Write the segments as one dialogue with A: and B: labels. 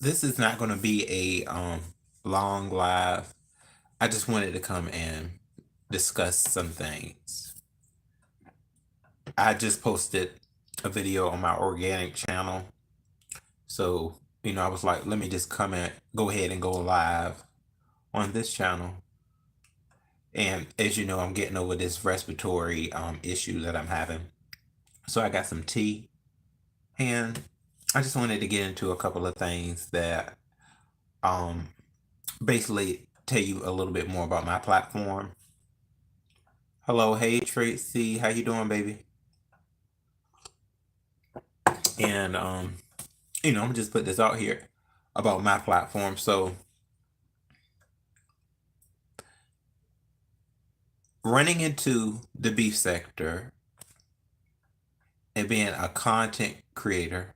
A: This is not going to be a long live. I just wanted to come and discuss some things. I just posted a video on my organic channel. So, I was like, let me just come and go ahead and go live on this channel. And as you know, I'm getting over this respiratory issue that I'm having. So I got some tea, and I just wanted to get into a couple of things that um basically tell you a little bit more about my platform. Hello, hey Tracy, how you doing, baby? And I'm gonna just put this out here about my platform. So running into the beef sector and being a content creator,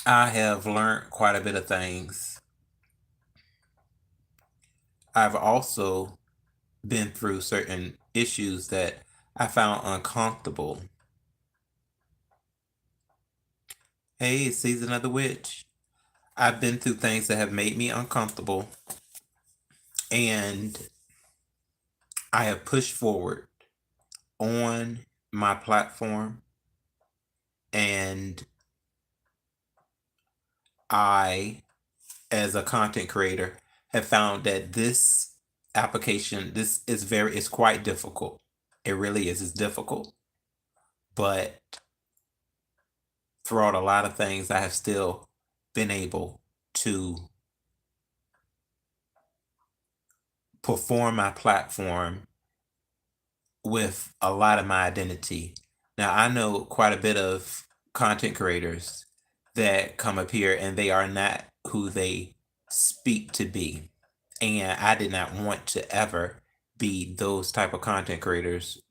A: I have learned quite a bit of things. I've also been through certain issues that I found uncomfortable. Hey, it's Season of the Witch. I've been through things that have made me uncomfortable, and I have pushed forward on my platform, and I, as a content creator, have found that this application, this is it's quite difficult. It really is. It's difficult, but throughout a lot of things, I have still been able to perform my platform with a lot of my identity. Now, I know quite a bit of content creators that come up here and they are not who they speak to be. And I did not want to ever be those type of content creators.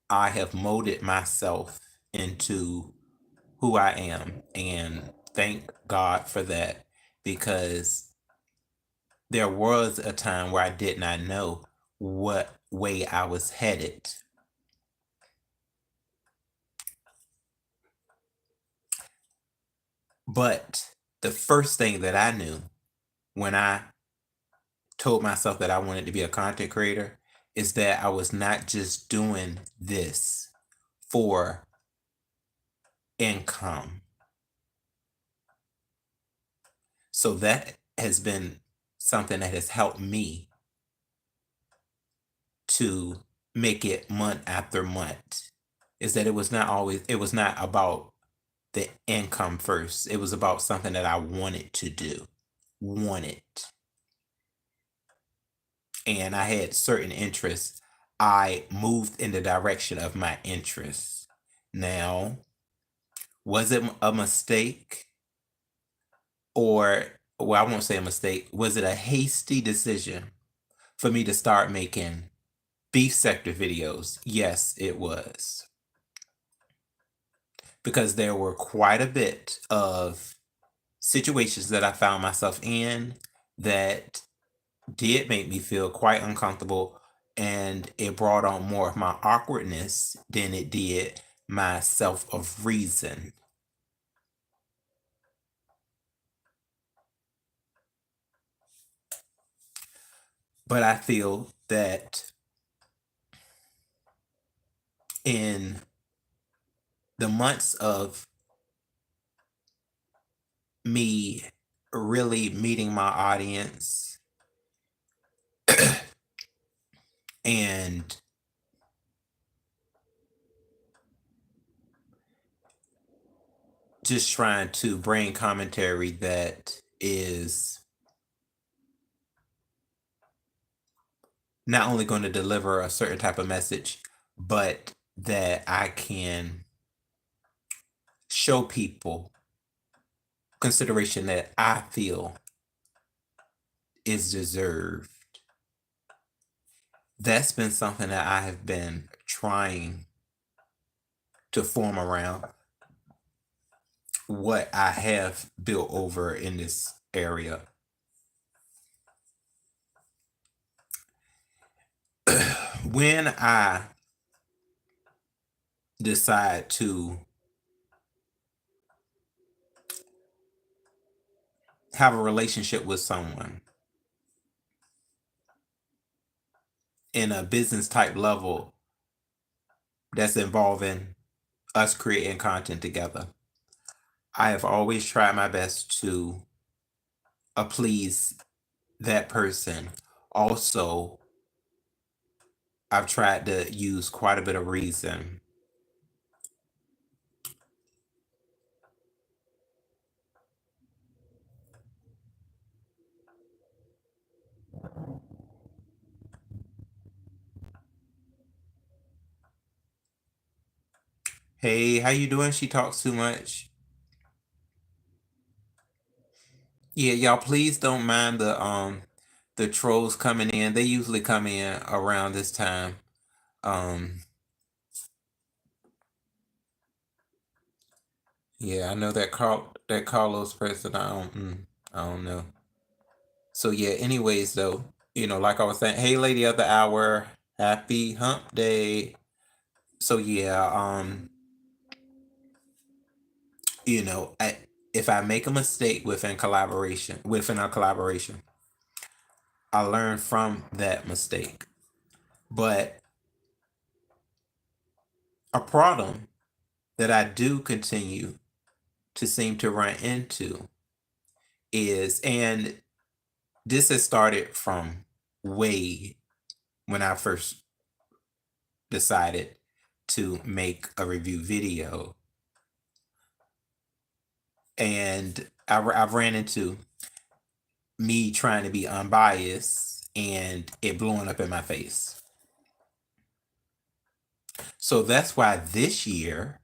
A: I have molded myself into who I am, and thank God for that, because there was a time where I did not know what way I was headed. But the first thing that I knew when I told myself that I wanted to be a content creator is that I was not just doing this for income. So that has been something that has helped me to make it month after month. Is that it was not about the income first. It was about something that I wanted to do. Wanted. And I had certain interests. I moved in the direction of my interests. Now, was it a mistake? Or, well, I won't say a mistake. Was it a hasty decision for me to start making beef sector videos? Yes, it was. Because there were quite a bit of situations that I found myself in that did make me feel quite uncomfortable, and it brought on more of my awkwardness than it did my self of reason. But I feel that in the months of me really meeting my audience and just trying to bring commentary that is not only going to deliver a certain type of message, but that I can show people consideration that I feel is deserved. That's been something that I have been trying to form around what I have built over in this area. When I decide to have a relationship with someone in a business type level that's involving us creating content together, I have always tried my best to please that person. Also, I've tried to use quite a bit of reason. Hey, how you doing? She talks too much. Yeah, y'all please don't mind the trolls coming in. They usually come in around this time. Um yeah, I know that Carlos person. I don't know. So yeah, anyways though, like I was saying, hey lady of the hour, happy hump day. So yeah, if I make a mistake within our collaboration, I learn from that mistake. But a problem that I do continue to seem to run into is, and this has started from way when I first decided to make a review video, and I've ran into me trying to be unbiased and it blowing up in my face. So that's why this year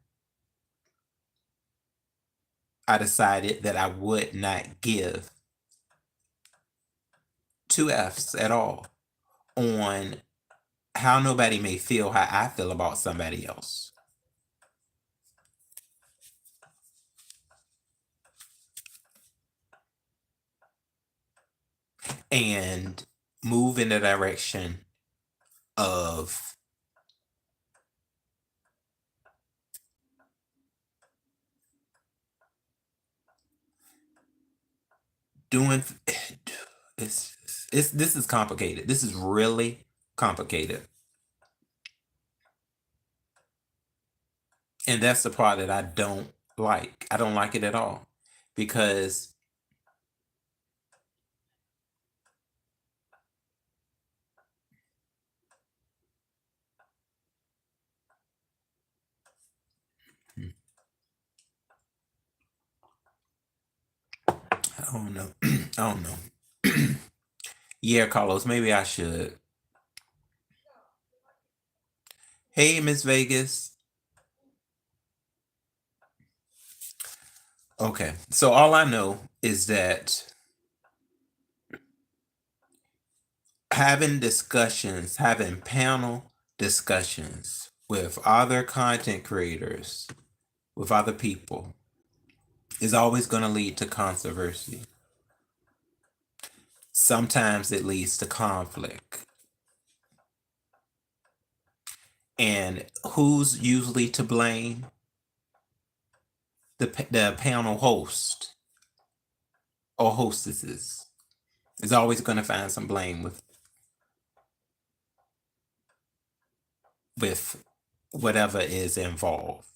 A: I decided that I would not give two F's at all on how nobody may feel how I feel about somebody else. And move in the direction of doing it's this is complicated. This is really complicated. And that's the part that I don't like. I don't like it at all. Because I don't know. I don't know. Yeah, Carlos, maybe I should. Hey, Miss Vegas. Okay, so all I know is that having panel discussions with other content creators, with other people, is always going to lead to controversy. Sometimes it leads to conflict. And who's usually to blame? The panel host or hostesses is always going to find some blame with whatever is involved.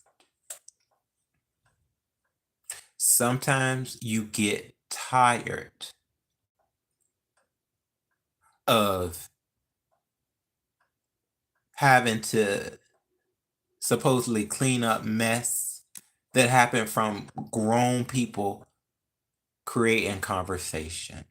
A: Sometimes you get tired of having to supposedly clean up mess that happened from grown people creating conversation.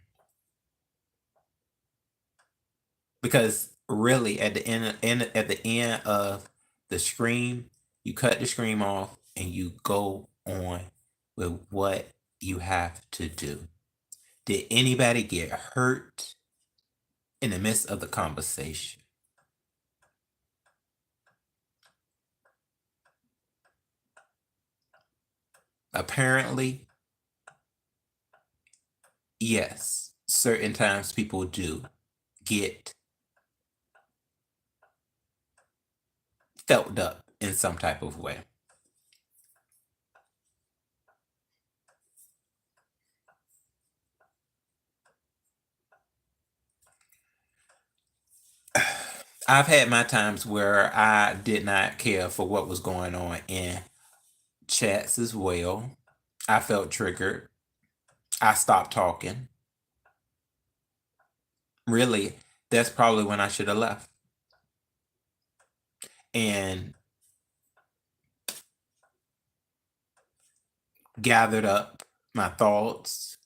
A: Because really at the end of the scream, you cut the scream off and you go on with what you have to do. Did anybody get hurt in the midst of the conversation? Apparently, yes. Certain times people do get felt up in some type of way. I've had my times where I did not care for what was going on in chats as well. I felt triggered. I stopped talking. Really, that's probably when I should have left and gathered up my thoughts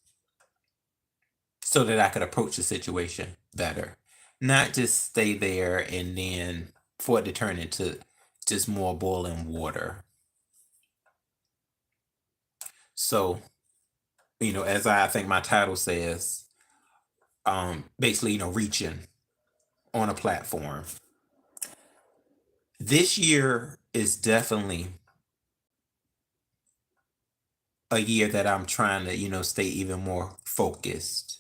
A: so that I could approach the situation better. Not just stay there and then for it to turn into just more boiling water. So, as I think my title says, basically, reaching on a platform. This year is definitely a year that I'm trying to, stay even more focused.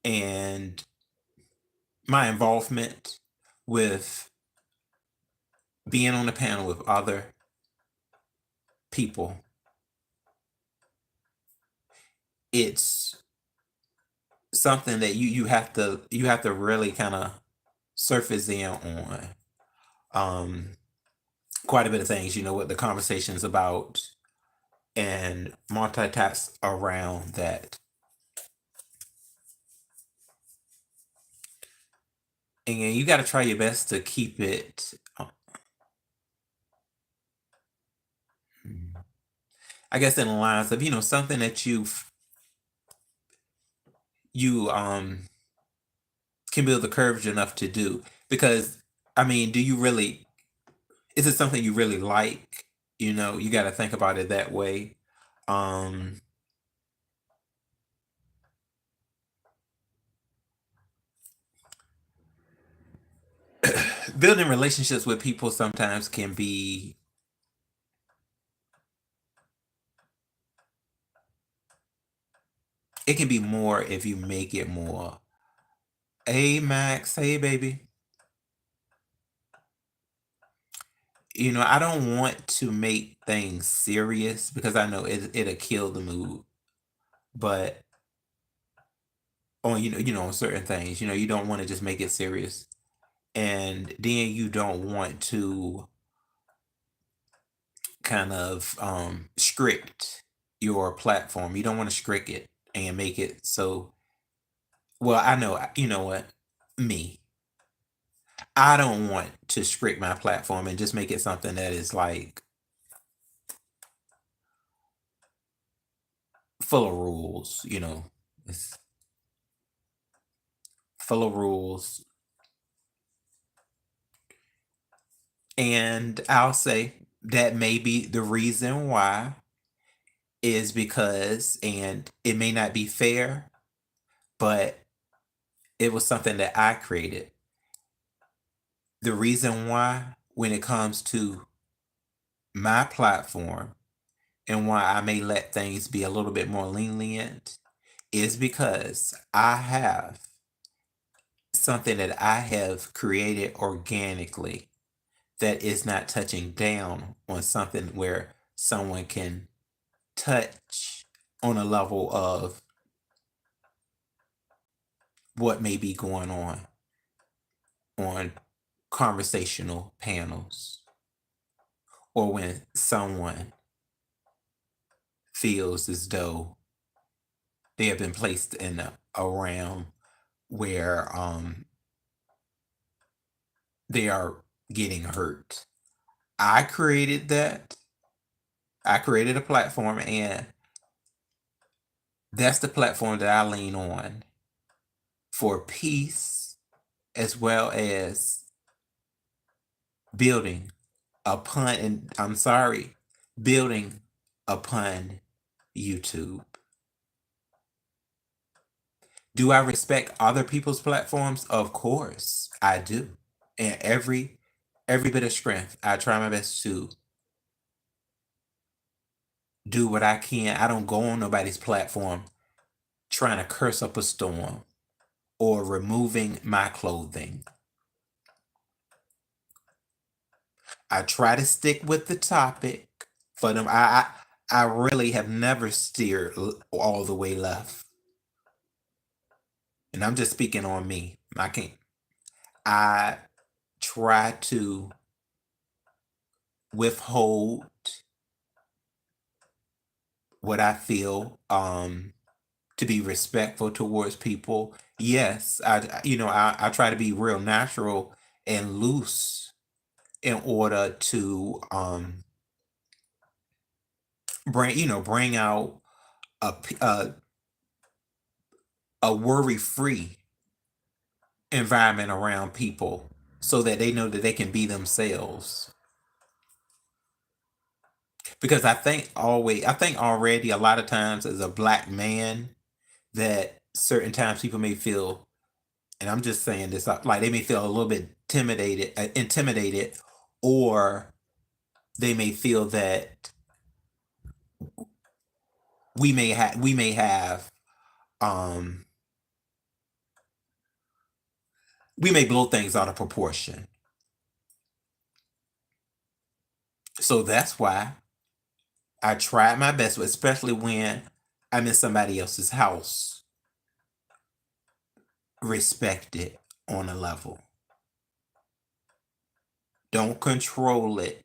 A: And my involvement with being on the panel with other people, it's something that you have to really kind of surface in on. Um, quite a bit of things, what the conversation's about, and multitask around that. And you got to try your best to keep it. Mm, I guess in the lines of something that you can build the courage enough to do. Because I mean, do you really? Is it something you really like? You got to think about it that way. Um, building relationships with people sometimes can be. It can be more if you make it more. Hey Max, hey baby. I don't want to make things serious because I know it'll kill the mood. But on on certain things, you don't want to just make it serious, and then you don't want to kind of script your platform. You don't want to script it and make it so. Well, I know. You know what? Me. I don't want to script my platform and just make it something that is like full of rules. It's full of rules. And I'll say that may be the reason why is because, and it may not be fair, but it was something that I created. The reason why, when it comes to my platform and why I may let things be a little bit more lenient, is because I have something that I have created organically that is not touching down on something where someone can touch on a level of what may be going on conversational panels, or when someone feels as though they have been placed in a realm where they are getting hurt. I created that. I created a platform, and that's the platform that I lean on for peace, as well as building upon, and I'm sorry, building upon YouTube. Do I respect other people's platforms? Of course, I do. And every bit of strength, I try my best to do what I can. I don't go on nobody's platform trying to curse up a storm or removing my clothing. I try to stick with the topic for them. I really have never steered all the way left. And I'm just speaking on me. I can't. try to withhold what I feel to be respectful towards people. Yes, I try to be real natural and loose in order to bring out a a worry-free environment around people so that they know that they can be themselves. Because I think already a lot of times as a black man that certain times people may feel, and I'm just saying this, like they may feel a little bit intimidated, or they may feel that we may have um we may blow things out of proportion. So that's why I tried my best, especially when I'm in somebody else's house, respect it on a level. Don't control it.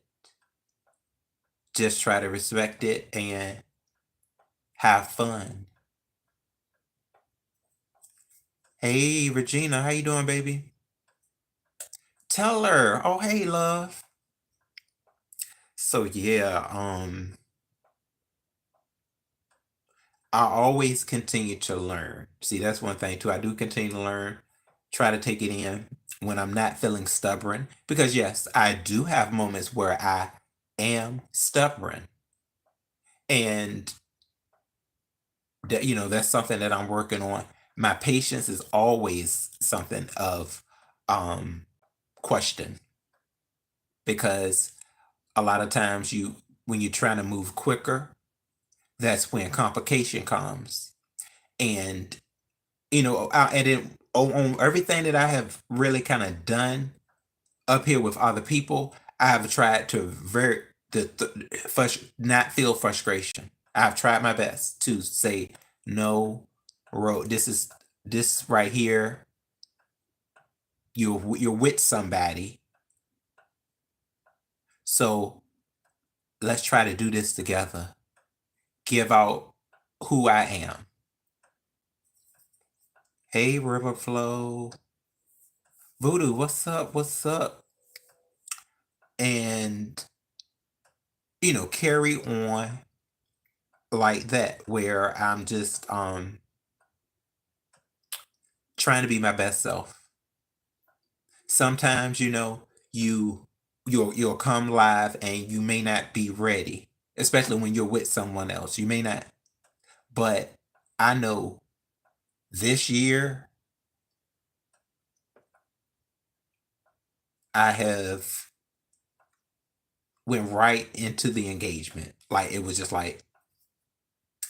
A: Just try to respect it and have fun. Hey Regina, how you doing, baby? Tell her. Oh, hey, love. So yeah, I always continue to learn. See, that's one thing too. I do continue to learn, try to take it in when I'm not feeling stubborn. Because yes, I do have moments where I am stubborn. And that's something that I'm working on. My patience is always something of um question, because a lot of times when you're trying to move quicker, that's when complication comes. And and then on everything that I have really kind of done up here with other people, I have tried to not feel frustration. I've tried my best to say no, road. This right here. You're with somebody, so let's try to do this together. Give out who I am. Hey, River Flow. Voodoo, what's up? What's up? And, carry on like that, where I'm just trying to be my best self. Sometimes, you'll come live and you may not be ready, especially when you're with someone else. You may not, but I know this year I have went right into the engagement. Like it was just like,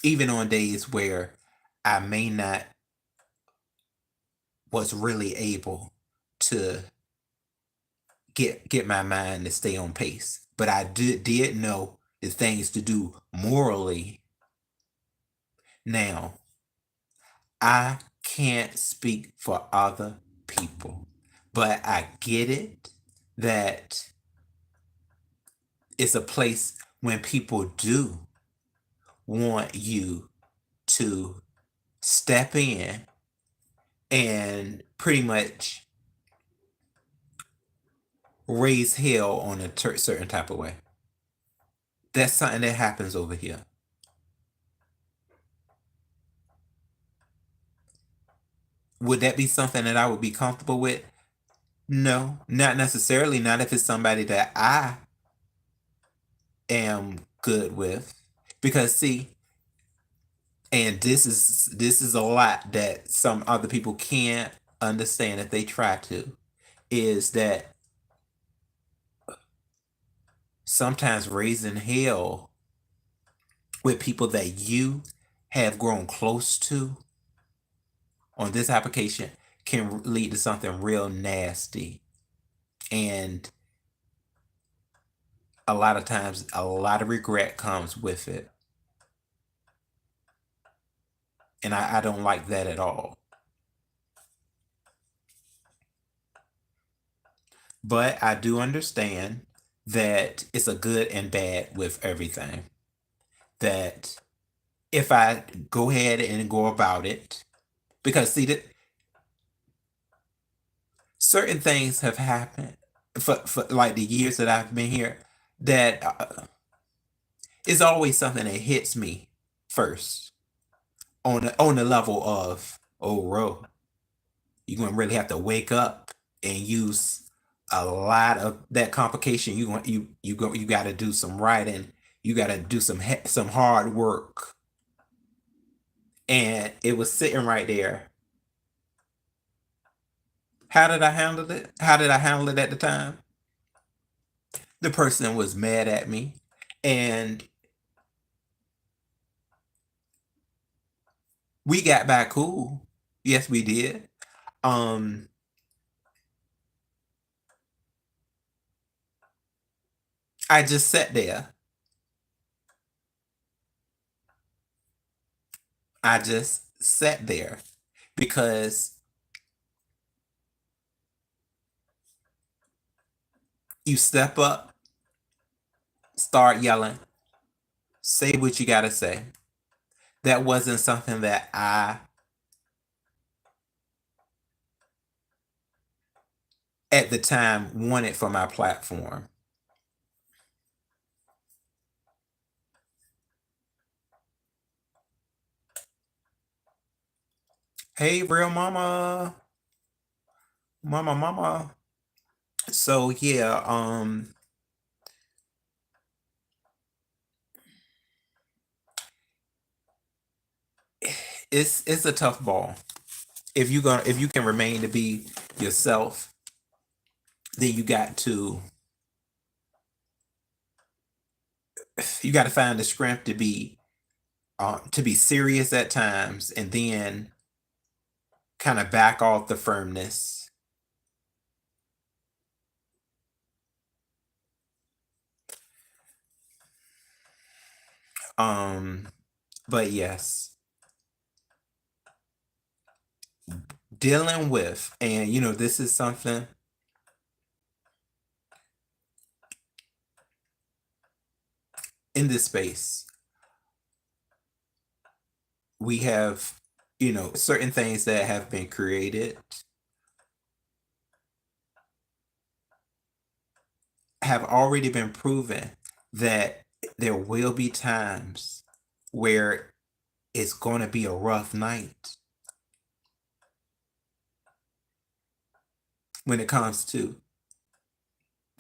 A: even on days where I may not was really able to get my mind to stay on pace. But I did know the things to do morally. Now, I can't speak for other people, but I get it that it's a place when people do want you to step in and pretty much raise hell on a certain type of way. That's something that happens over here. Would that be something that I would be comfortable with? No, not necessarily. Not if it's somebody that I am good with. Because see, and this is a lot that some other people can't understand if they try to, is that sometimes raising hell with people that you have grown close to on this application can lead to something real nasty. And a lot of times, a lot of regret comes with it. And I don't like that at all. But I do understand that it's a good and bad with everything. That if I go ahead and go about it, because see that certain things have happened for like the years that I've been here, that it's always something that hits me first on the level of, oh, bro, you're gonna really have to wake up and use a lot of that complication. You got to do some writing. You got to do some hard work. And it was sitting right there. How did I handle it? How did I handle it at the time? The person was mad at me, and we got back cool. Yes, we did. Um, I just sat there. I just sat there because you step up, start yelling, say what you got to say. That wasn't something that I, at the time, wanted for my platform. Hey, real mama, mama. So yeah, it's a tough ball. If you can remain to be yourself, then you got to find the strength to be serious at times, and then kind of back off the firmness. Um, but yes, dealing with, and this is something in this space. We have, certain things that have been created have already been proven that there will be times where it's going to be a rough night when it comes to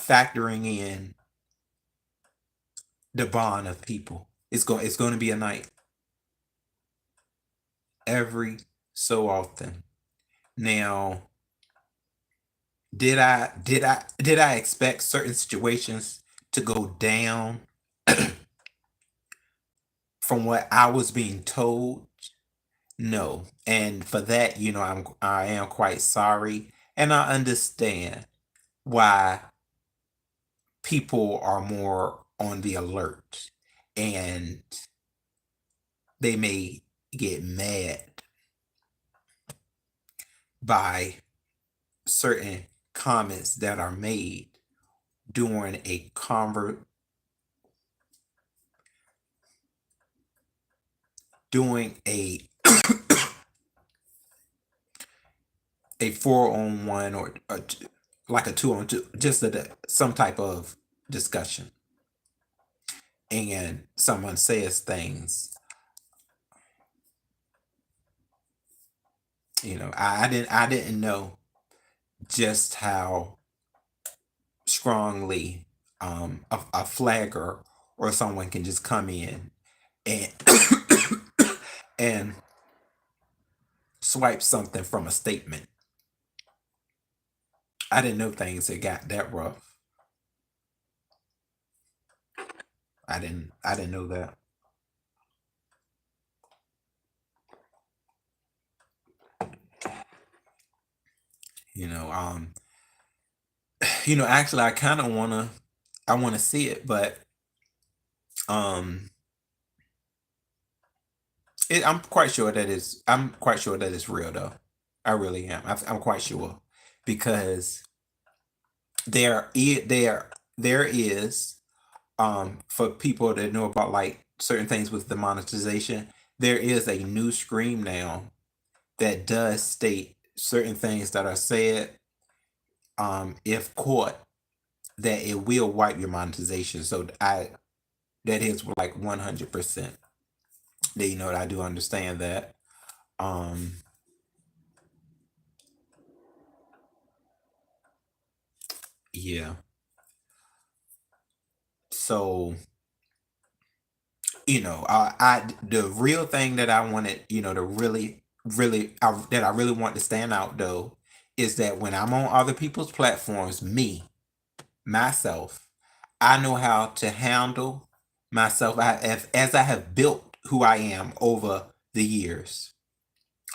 A: factoring in the bond of people. It's going to be a night every so often. Now, did I expect certain situations to go down from what I was being told? No. And for that, I am quite sorry, and I understand why people are more on the alert, and they may get mad by certain comments that are made during doing a 4-on-1, or like a 2-on-2, just some type of discussion, and someone says things. I didn't know just how strongly a flagger or someone can just come in and and swipe something from a statement. I didn't know things had got that rough. I didn't know that. You know, um, actually, I wanna see it, but um, I'm quite sure that it's real though. I really am. I'm quite sure because there is, for people that know about like certain things with the monetization, there is a new screen now that does state certain things that are said, if caught, that it will wipe your monetization. So I that is like 100%. That, I do understand that. Um, yeah. So the real thing that I wanted, to really, really, that I really want to stand out though, is that when I'm on other people's platforms, myself, I know how to handle myself. As I have built who I am over the years.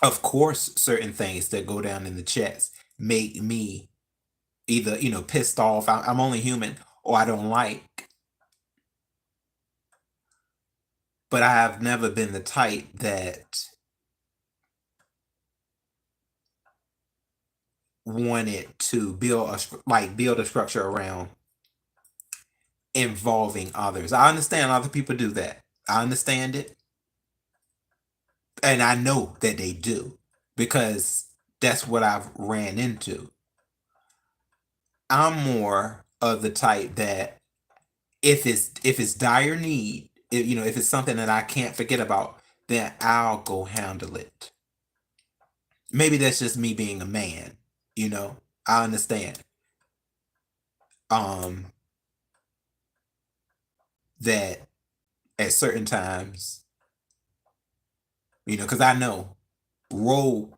A: Of course, certain things that go down in the chats make me either, pissed off. I'm only human, or I don't like. But I have never been the type that wanted to build a structure around involving others. I understand other people do that. I understand it, and I know that they do because that's what I've ran into. I'm more of the type that if it's dire need, if it's something that I can't forget about, then I'll go handle it. Maybe that's just me being a man, you know. I understand. Um that at certain times, because I know Ro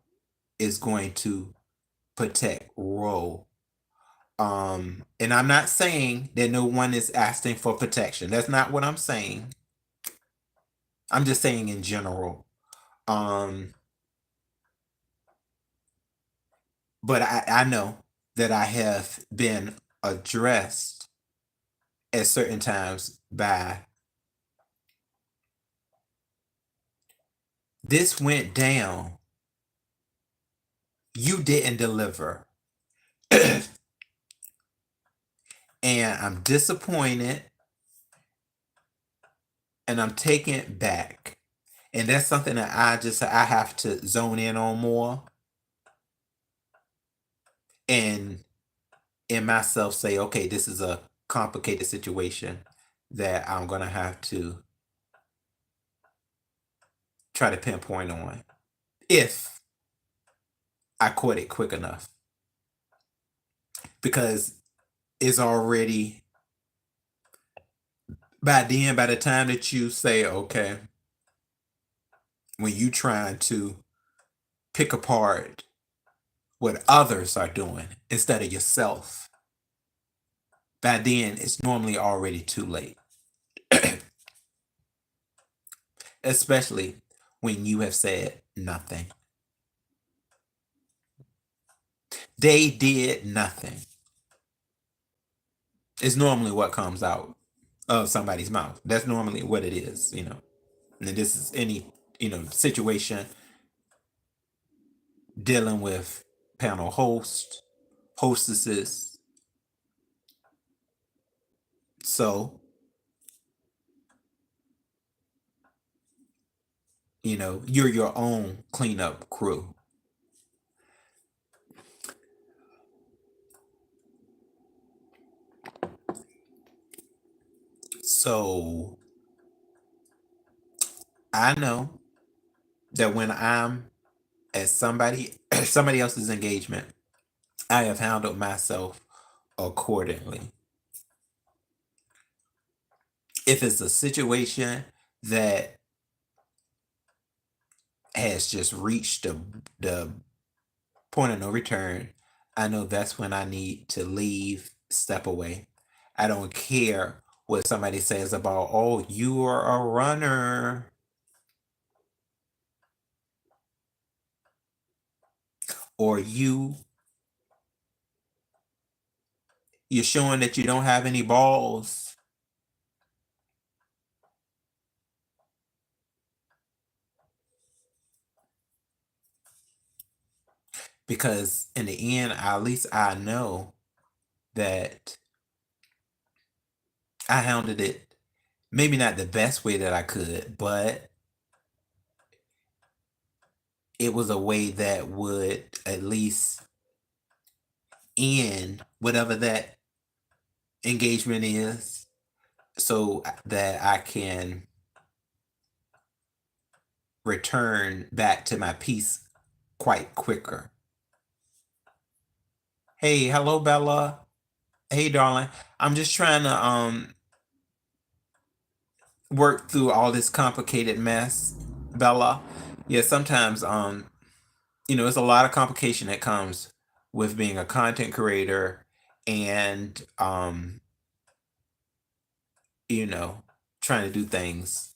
A: is going to protect Ro. And I'm not saying that no one is asking for protection. That's not what I'm saying. I'm just saying in general. Um, but I know that I have been addressed at certain times by this went down. You didn't deliver. And I'm disappointed and I'm taking it back. And that's something that I have to zone in on more and in myself say, okay, this is a complicated situation that I'm gonna have to try to pinpoint on if I caught it quick enough. Because it's already by the time that you say, okay, when you trying to pick apart what others are doing instead of yourself, by then it's normally already too late. Especially when you have said nothing. They did nothing. It's normally what comes out of somebody's mouth. That's normally what it is. And this is any, situation dealing with panel hosts, hostesses. So, you're your own cleanup crew. So, I know that when I'm at somebody else's engagement, I have handled myself accordingly. If it's a situation that has just reached the point of no return, I know that's when I need to leave, step away. I don't care what somebody says about, oh, you are a runner, or you're showing that you don't have any balls. Because in the end, at least I know that I handled it maybe not the best way that I could, but it was a way that would at least end whatever that engagement is so that I can return back to my peace quite quicker. Hey, hello Bella. Hey darling. I'm just trying to work through all this complicated mess, Bella. Yeah, sometimes it's a lot of complication that comes with being a content creator and you know, trying to do things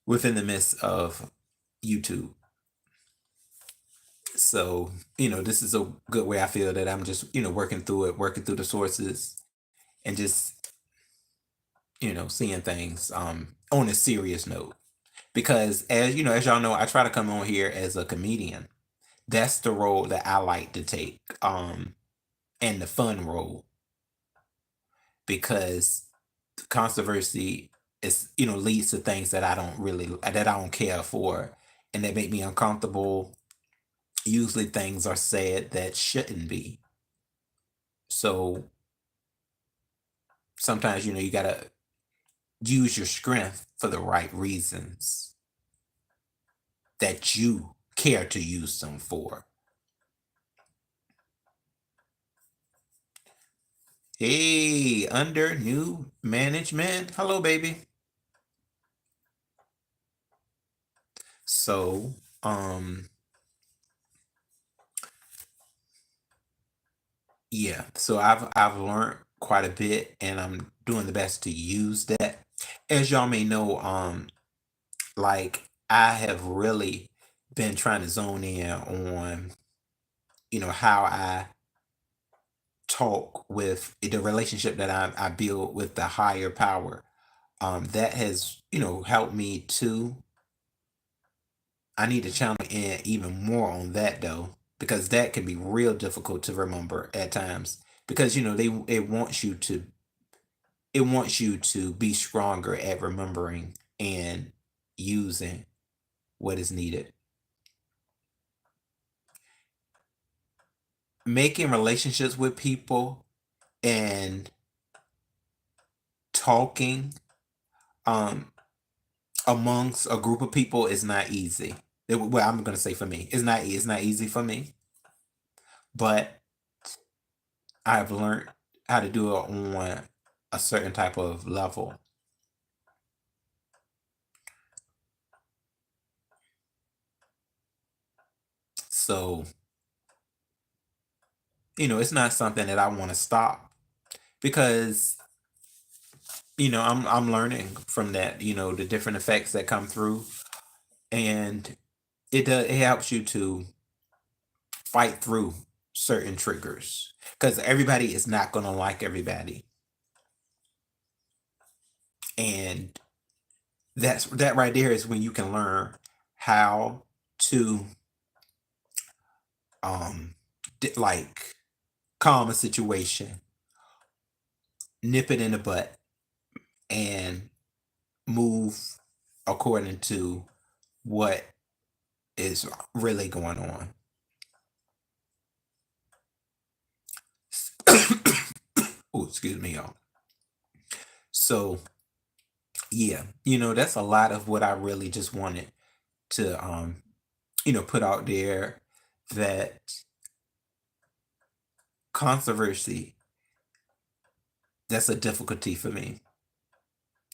A: within the midst of YouTube. So, this is a good way I feel that I'm just, working through it, working through the sources and just, seeing things on a serious note. Because as y'all know, I try to come on here as a comedian. That's the role that I like to take. And the fun role because controversy is leads to things that I don't care for and that make me uncomfortable. Usually things are said that shouldn't be. So sometimes you got to use your strength for the right reasons that you care to use them for. Hey, under new management. Hello, baby. So, yeah. So I've learned quite a bit and I'm doing the best to use that. As y'all may know, like I have really been trying to zone in on, how I talk with the relationship that I build with the higher power. That has, helped me to I need to channel in even more on that though, because that can be real difficult to remember at times. Because it wants you to be stronger at remembering and using what is needed. Making relationships with people and talking um amongst a group of people is not easy. Well, I'm gonna say for me, it's not easy for me, but I've learned how to do it on a certain type of level. So, it's not something that I want to stop because, I'm learning from that, the different effects that come through and it helps you to fight through certain triggers because everybody is not going to like everybody. And that right there is when you can learn how to um like calm a situation, nip it in the butt, and move according to what is really going on. Oh, excuse me, y'all. So yeah, that's a lot of what I really just wanted to put out there that controversy, that's a difficulty for me.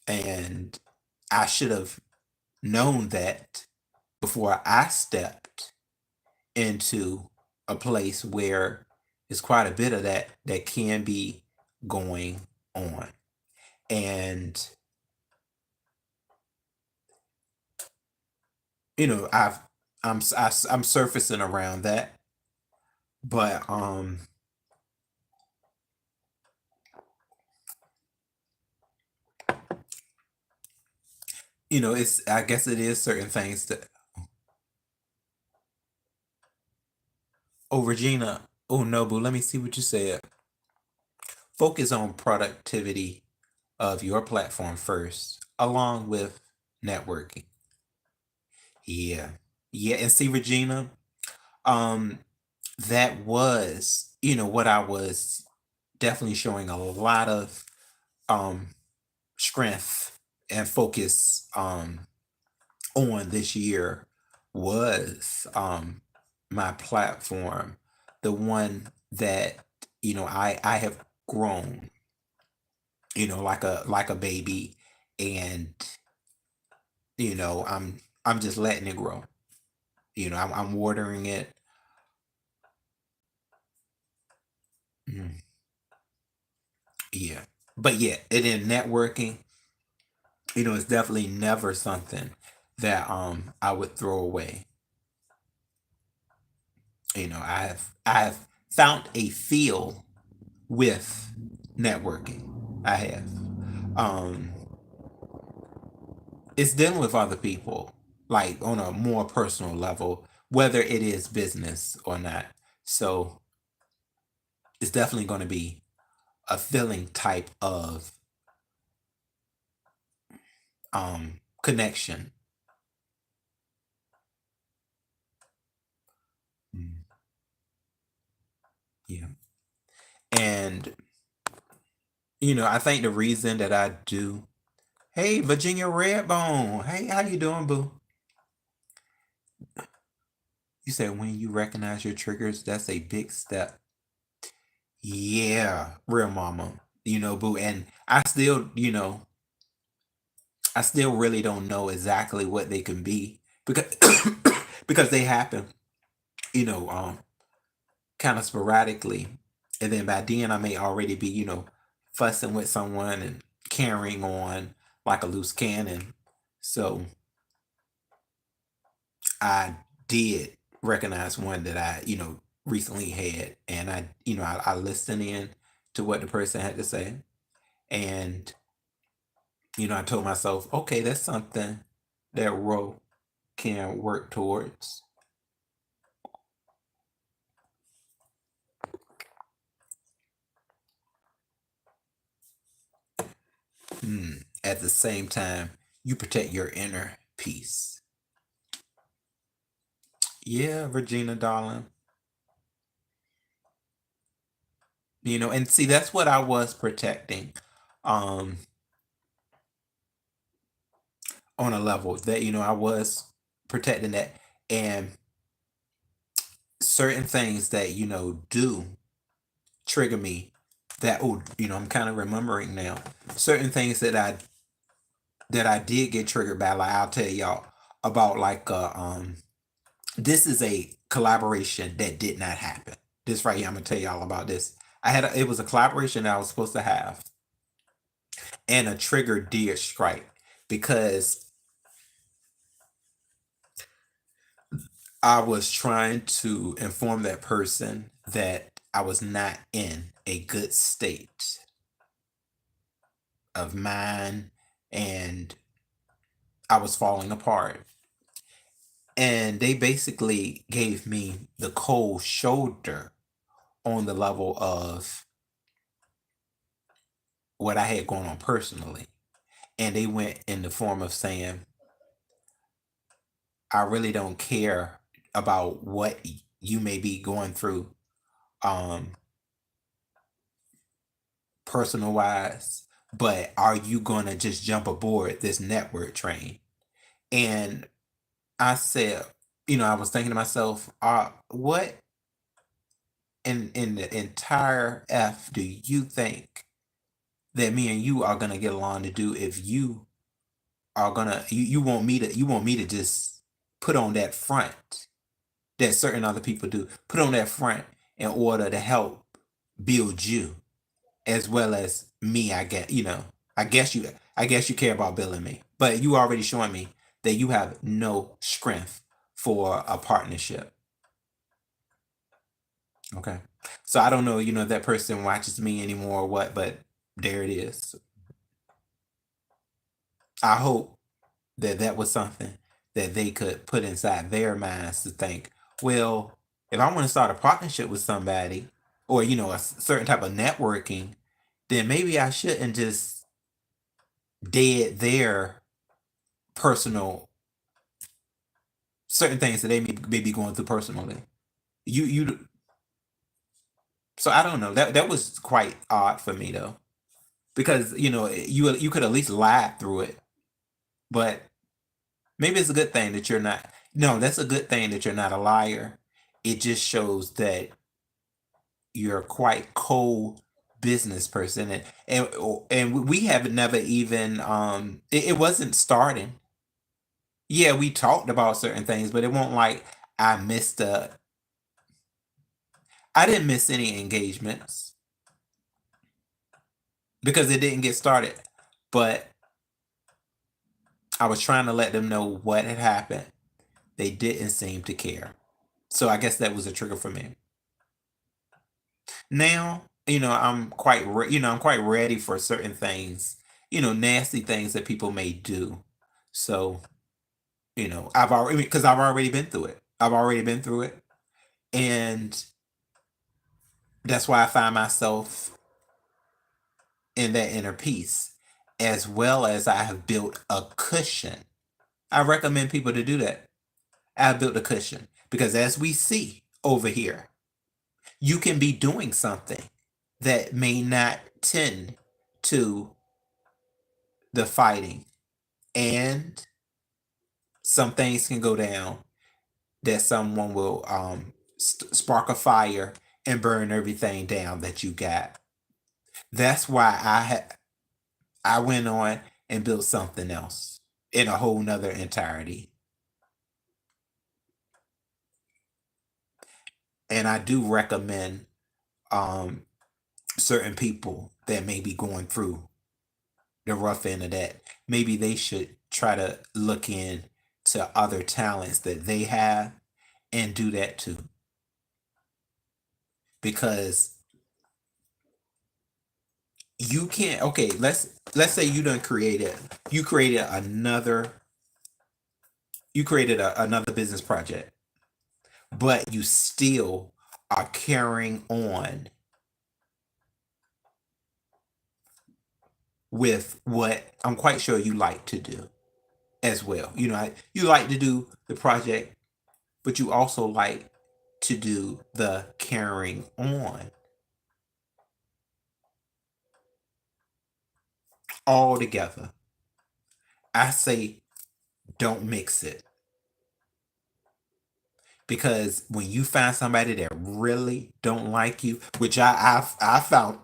A: And I should have known that before I stepped into a place where there's quite a bit of that can be going on. And I've I'm surfacing around that, but it's I guess it is certain things that oh Regina, oh Nobu, let me see what you said. focus on productivity of your platform first, along with networking. Yeah. Yeah. And see, Regina, um, that was, what I was definitely showing a lot of um strength and focus on this year was my platform, the one that I have grown, like a baby, and I'm just letting it grow. I'm watering it. Mm, yeah. But yeah, and in networking, it's definitely never something that I would throw away. I've found a feel with networking. I have. Um it's dealing with other people, like on a more personal level, whether it is business or not. So it's definitely going to be a feeling type of connection. Mm, yeah. And I think the reason that I do. Hey, Virginia Redbone. Hey, how you doing, boo? You said when you recognize your triggers, that's a big step. Yeah, real mama. Boo. And I still really don't know exactly what they can be because because they happen, you know, um, kind of sporadically. And then by then I may already be, fussing with someone and carrying on like a loose cannon. So I did recognize one that I, recently had, and I listened in to what the person had to say, and I told myself, okay, that's something that Ro can work towards. At the same time, you protect your inner peace. Yeah, Regina, darling. And see, that's what I was protecting, um, on a level that I was protecting that, and certain things that do trigger me. That I'm kind of remembering now. Certain things that I did get triggered by. Like I'll tell y'all about like this is a collaboration that did not happen. This right here, I'm gonna tell y'all about this. It was a collaboration that I was supposed to have, and a trigger did strike because I was trying to inform that person that I was not in a good state of mind, and I was falling apart. And they basically gave me the cold shoulder on the level of what I had going on personally. And they went in the form of saying, I really don't care about what you may be going through, um, personal wise, but are you going to just jump aboard this network train? And I said, I was thinking to myself, what in the entire F do you think that me and you are gonna get along to do if you want me to just put on that front that certain other people do, put on that front in order to help build you as well as me. I guess you care about building me, but you already showing me that you have no strength for a partnership. Okay. So I don't know, if that person watches me anymore or what, but there it is. I hope that that was something that they could put inside their minds to think, well, if I want to start a partnership with somebody or, a certain type of networking, then maybe I shouldn't just dead their personal certain things that they may be going through personally. You so I don't know. That was quite odd for me though. Because, you could at least laugh through it. But maybe it's a good thing that you're not. No, that's a good thing that you're not a liar. It just shows that you're quite cold business person, and we have never even it wasn't starting. Yeah, we talked about certain things, but it won't like I missed a I didn't miss any engagements because it didn't get started. But I was trying to let them know what had happened. They didn't seem to care. So I guess that was a trigger for me. Now, I'm quite ready for certain things, nasty things that people may do. So, because I've already been through it. I've already been through it. And that's why I find myself in that inner peace, as well as I have built a cushion. I recommend people to do that. I've built a cushion because as we see over here, you can be doing something that may not tend to the fighting, and some things can go down that someone will spark a fire and burn everything down that you got. That's why I went on and built something else in a whole nother entirety. And I do recommend um certain people that may be going through the rough end of that, maybe they should try to look in to other talents that they have and do that too. Because you can't, okay, let's say you created another business project, but you still are carrying on with what I'm quite sure you like to do as well. You like to do the project, but you also like to do the carrying on all together. I say don't mix it, because when you find somebody that really don't like you, which I found,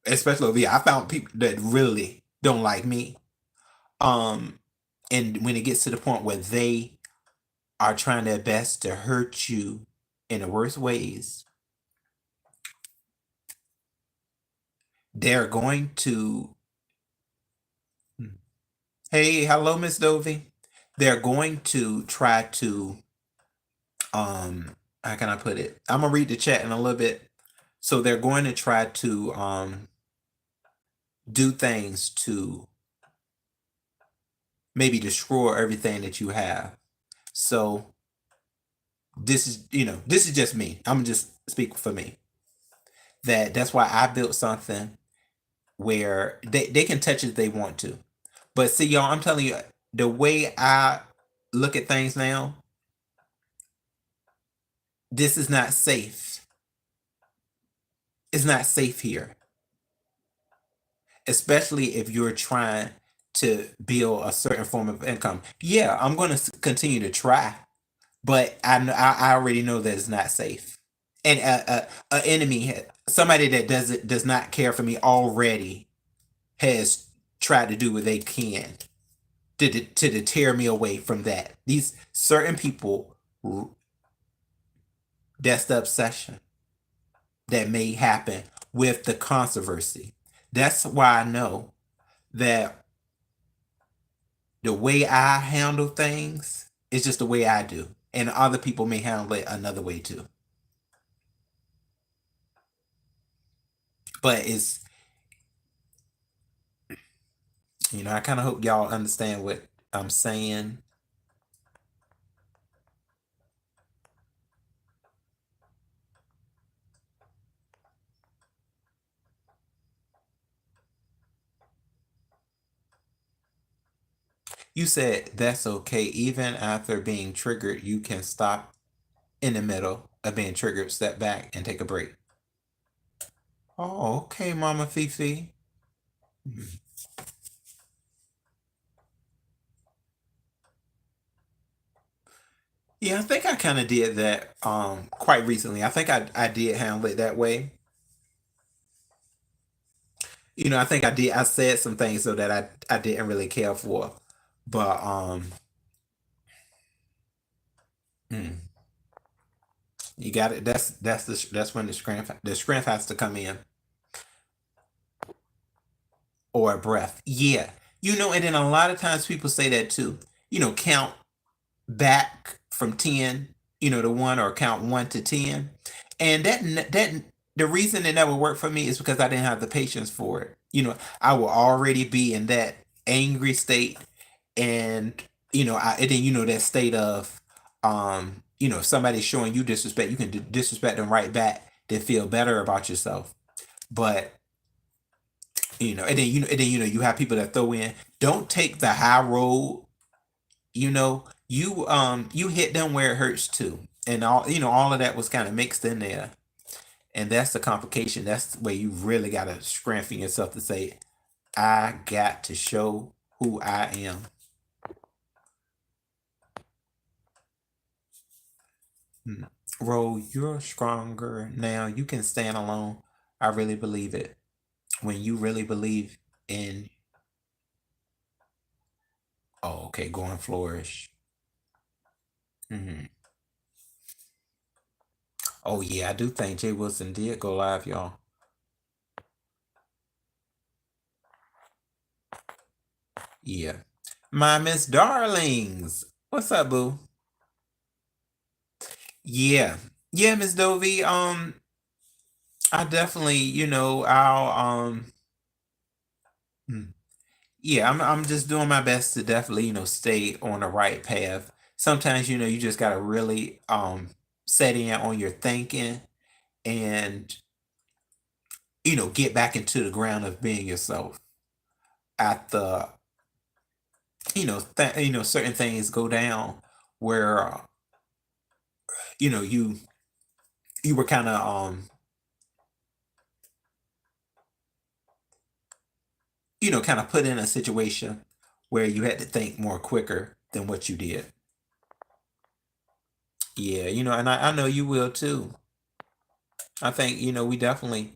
A: especially over here, I found people that really don't like me. Um, and when it gets to the point where they are trying their best to hurt you in the worst ways, they're going to. Hey, hello, Miss Dovey. They're going to try to how can I put it? I'm gonna read the chat in a little bit. So they're going to try to do things to maybe destroy everything that you have. So this is just me. I'm just speaking for me. That's why I built something where they can touch it if they want to. But see, y'all, I'm telling you, the way I look at things now, this is not safe. It's not safe here, especially if you're trying to build a certain form of income. Yeah, I'm going to continue to try, but I already know that it's not safe. And a enemy, somebody that does not care for me already, has tried to do what they can to deter me away from that. These certain people, that's the obsession that may happen with the controversy. That's why I know that the way I handle things is just the way I do. And other people may handle it another way too. But I kind of hope y'all understand what I'm saying. You said that's okay. Even after being triggered, you can stop in the middle of being triggered, step back, and take a break. Oh, okay, Mama Fifi. Mhm. Yeah, I think I kind of did that quite recently. I think I did handle it that way. I think I did. I said some things so that I didn't really care for, but mm, you got it. That's when the strength has to come in, or a breath. Yeah, and then a lot of times people say that too. Count back from 10, to 1, or count 1 to 10. And that the reason it never worked for me is because I didn't have the patience for it. I will already be in that angry state, and and then that state of if somebody's showing you disrespect, you can disrespect them right back to feel better about yourself. But you have people that throw in, don't take the high road. You hit them where it hurts too, and all of that was kind of mixed in there, and that's the complication. That's where you really got to strengthen yourself to say, I got to show who I am. Hmm. Ro, you're stronger now. You can stand alone. I really believe it. When you really believe in, oh, okay, go and flourish. Hmm. Oh yeah, I do think Jay Wilson did go live, y'all. Yeah. My Miss Darlings. What's up, boo? Yeah. Yeah, Miss Dovey. I definitely, I'll hmm, yeah, I'm just doing my best to definitely, stay on the right path. Sometimes, you just gotta really set in on your thinking, and get back into the ground of being yourself. At the certain things go down where you were kind of kind of put in a situation where you had to think more quicker than what you did. Yeah, and I know you will too. I think, we definitely,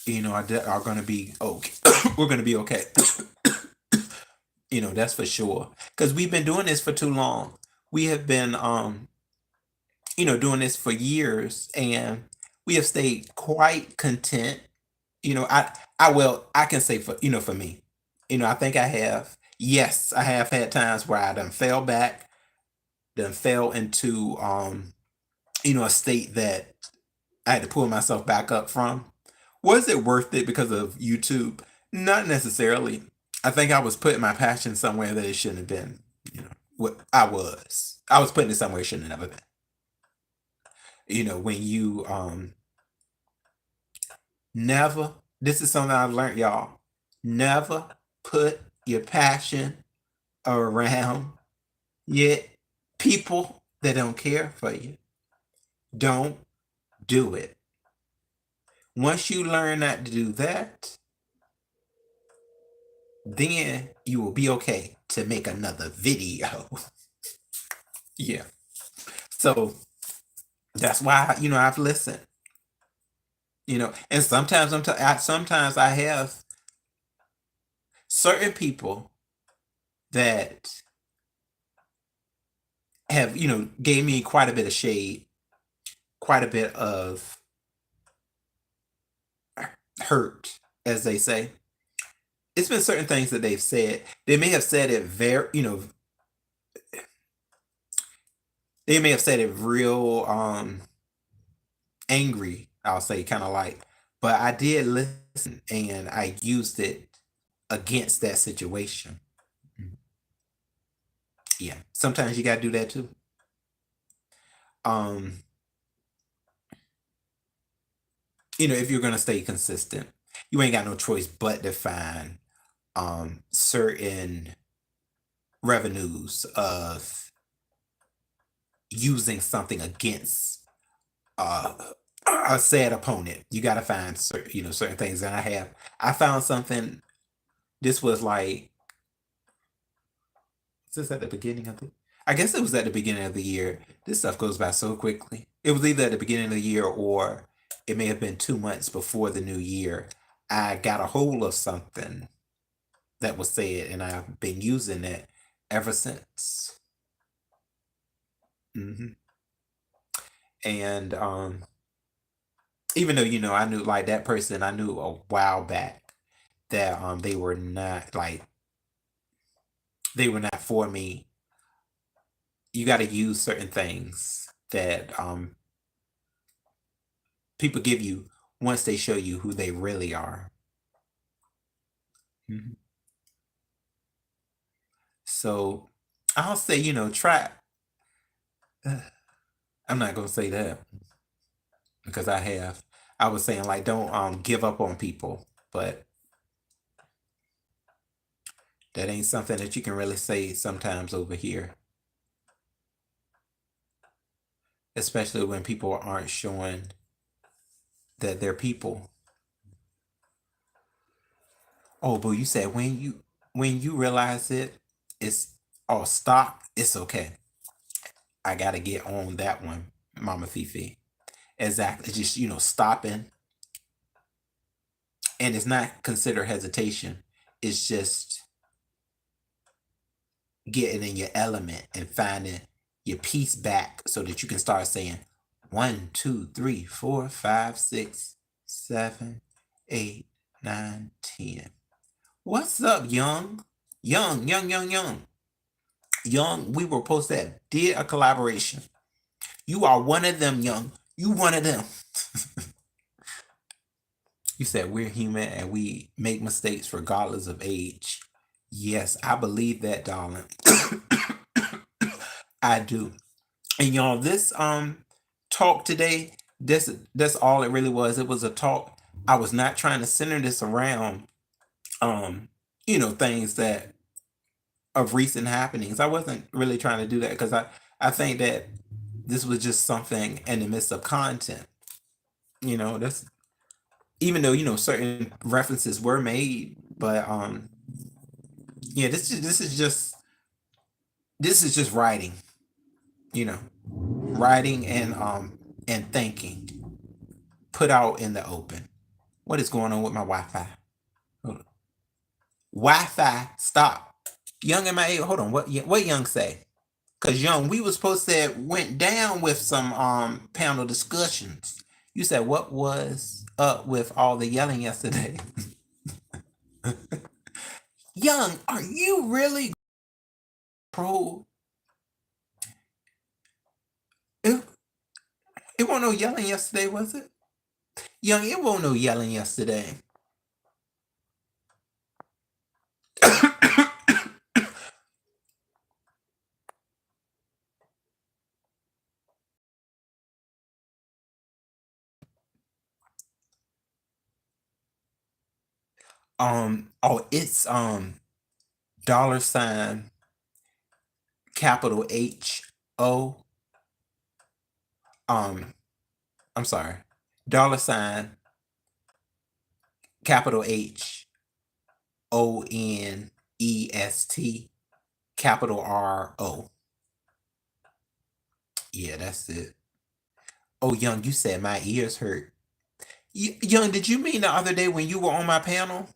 A: are going to be okay. We're going to be okay. That's for sure. Because we've been doing this for too long. We have been, doing this for years, and we have stayed quite content. I can say for me, I think I have. Yes, I have had times where I done fell back, done fell into a state that I had to pull myself back up from. Was it worth it because of YouTube? Not necessarily. I think I was putting my passion somewhere that it shouldn't have been. What I was. I was putting it somewhere it shouldn't have never been. When you never, this is something I've learned, y'all. Never put your passion around yet people that don't care for you. Don't do it. Once you learn not to do that, then you will be okay to make another video. Yeah. So that's why I've listened. And sometimes I have certain people that have gave me quite a bit of shade, quite a bit of hurt, as they say. It's been certain things that they've said. They may have said it very, they may have said it real angry, I'll say, kind of like, but I did listen and I used it against that situation. Mhm. Yeah, sometimes you got to do that too. Um, if you're gonna stay consistent, you ain't got no choice but to find certain revenues of using something against uh, a said opponent. You got to find certain things, and I found something. This was like, is this at the beginning of the? I guess it was at the beginning of the year. This stuff goes by so quickly. It was either at the beginning of the year or it may have been 2 months before the new year. I got a hold of something that was said, and I've been using it ever since. hmm And even though I knew like that person, I knew a while back that they were not for me. You got to use certain things that people give you once they show you who they really are. Mhm. So I'll say, try. I'm not gonna say that because I have. I was saying like don't give up on people, but that ain't something that you can really say sometimes over here, especially when people aren't showing that they're people. Oh, but you said when you realize it's stop. It's okay. I gotta get on that one, Mama Fifi. Exactly. Just stopping, and it's not considered hesitation. It's just getting in your element and finding your piece back so that you can start saying 1, 2, 3, 4, 5, 6, 7, 8, 9, 10. What's up, young? Young, we were supposed to have did a collaboration. You are one of them, young. You one of them. You said we're human and we make mistakes regardless of age. Yes, I believe that, darling. I do. And y'all, this talk today, that's all it really was. It was a talk. I was not trying to center this around um, things that of recent happenings. I wasn't really trying to do that because I think that this was just something in the midst of content. That's even though certain references were made, but yeah, this is just writing, writing and thinking put out in the open. What is going on with my Wi-Fi? Hold on. Wi-Fi, stop. Young in my age, hold on. What Young say? Cause Young, we was supposed to went down with some panel discussions. You said what was up with all the yelling yesterday? Young, are you really pro? It, it wasn't no yelling yesterday, was it? Young, it wasn't no yelling yesterday. It's dollar sign capital H-O. Um, I'm sorry. Dollar sign capital Honest capital R-O. Yeah, that's it. Oh, Young, you said my ears hurt. Young, did you mean the other day when you were on my panel?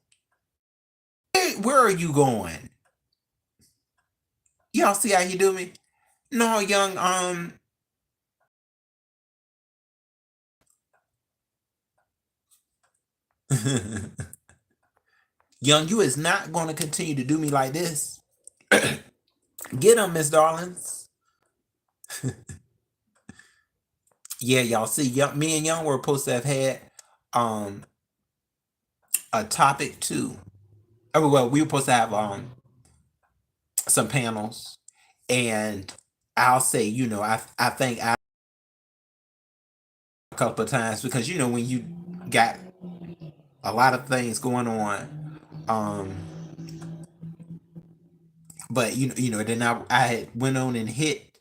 A: Hey, where are you going? Y'all see how you do me? No, Young, Young, you is not going to continue to do me like this. Get them, Miss Darlings. Yeah, y'all see, me and Young were supposed to have had um a topic too. Oh, well, we were supposed to have some panels, and I'll say, I think a couple of times because when you got a lot of things going on, But then I had went on and hit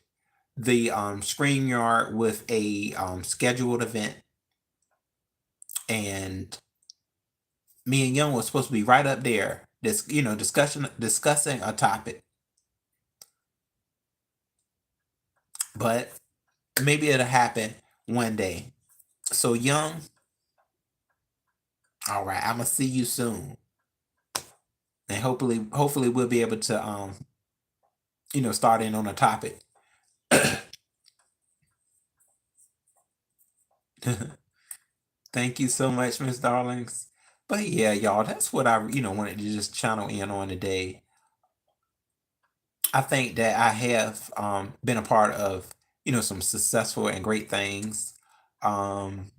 A: the StreamYard with a scheduled event, and me and Young was supposed to be right up there, discussing a topic. But maybe it'll happen one day. So Young, all right, I'm gonna see you soon, and hopefully we'll be able to start in on a topic. Thank you so much, Miss Darlings. But yeah, y'all, that's what I wanted to just channel in on today. I think that I have been a part of some successful and great things. Um,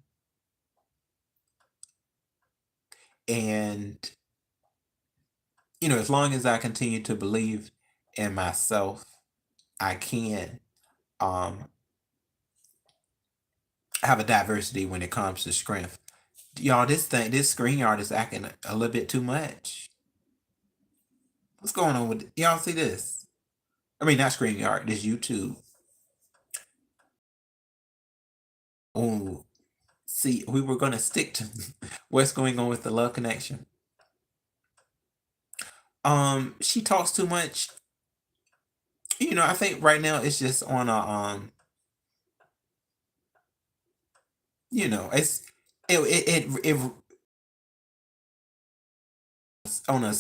A: and as long as I continue to believe in myself, I can um have a diversity when it comes to strength. Y'all, this StreamYard is acting a little bit too much. What's going on with y'all? See this? I mean, not StreamYard, this YouTube. Oh, see, we were gonna stick to what's going on with the love connection. She talks too much. I think right now it's just on a it's it on a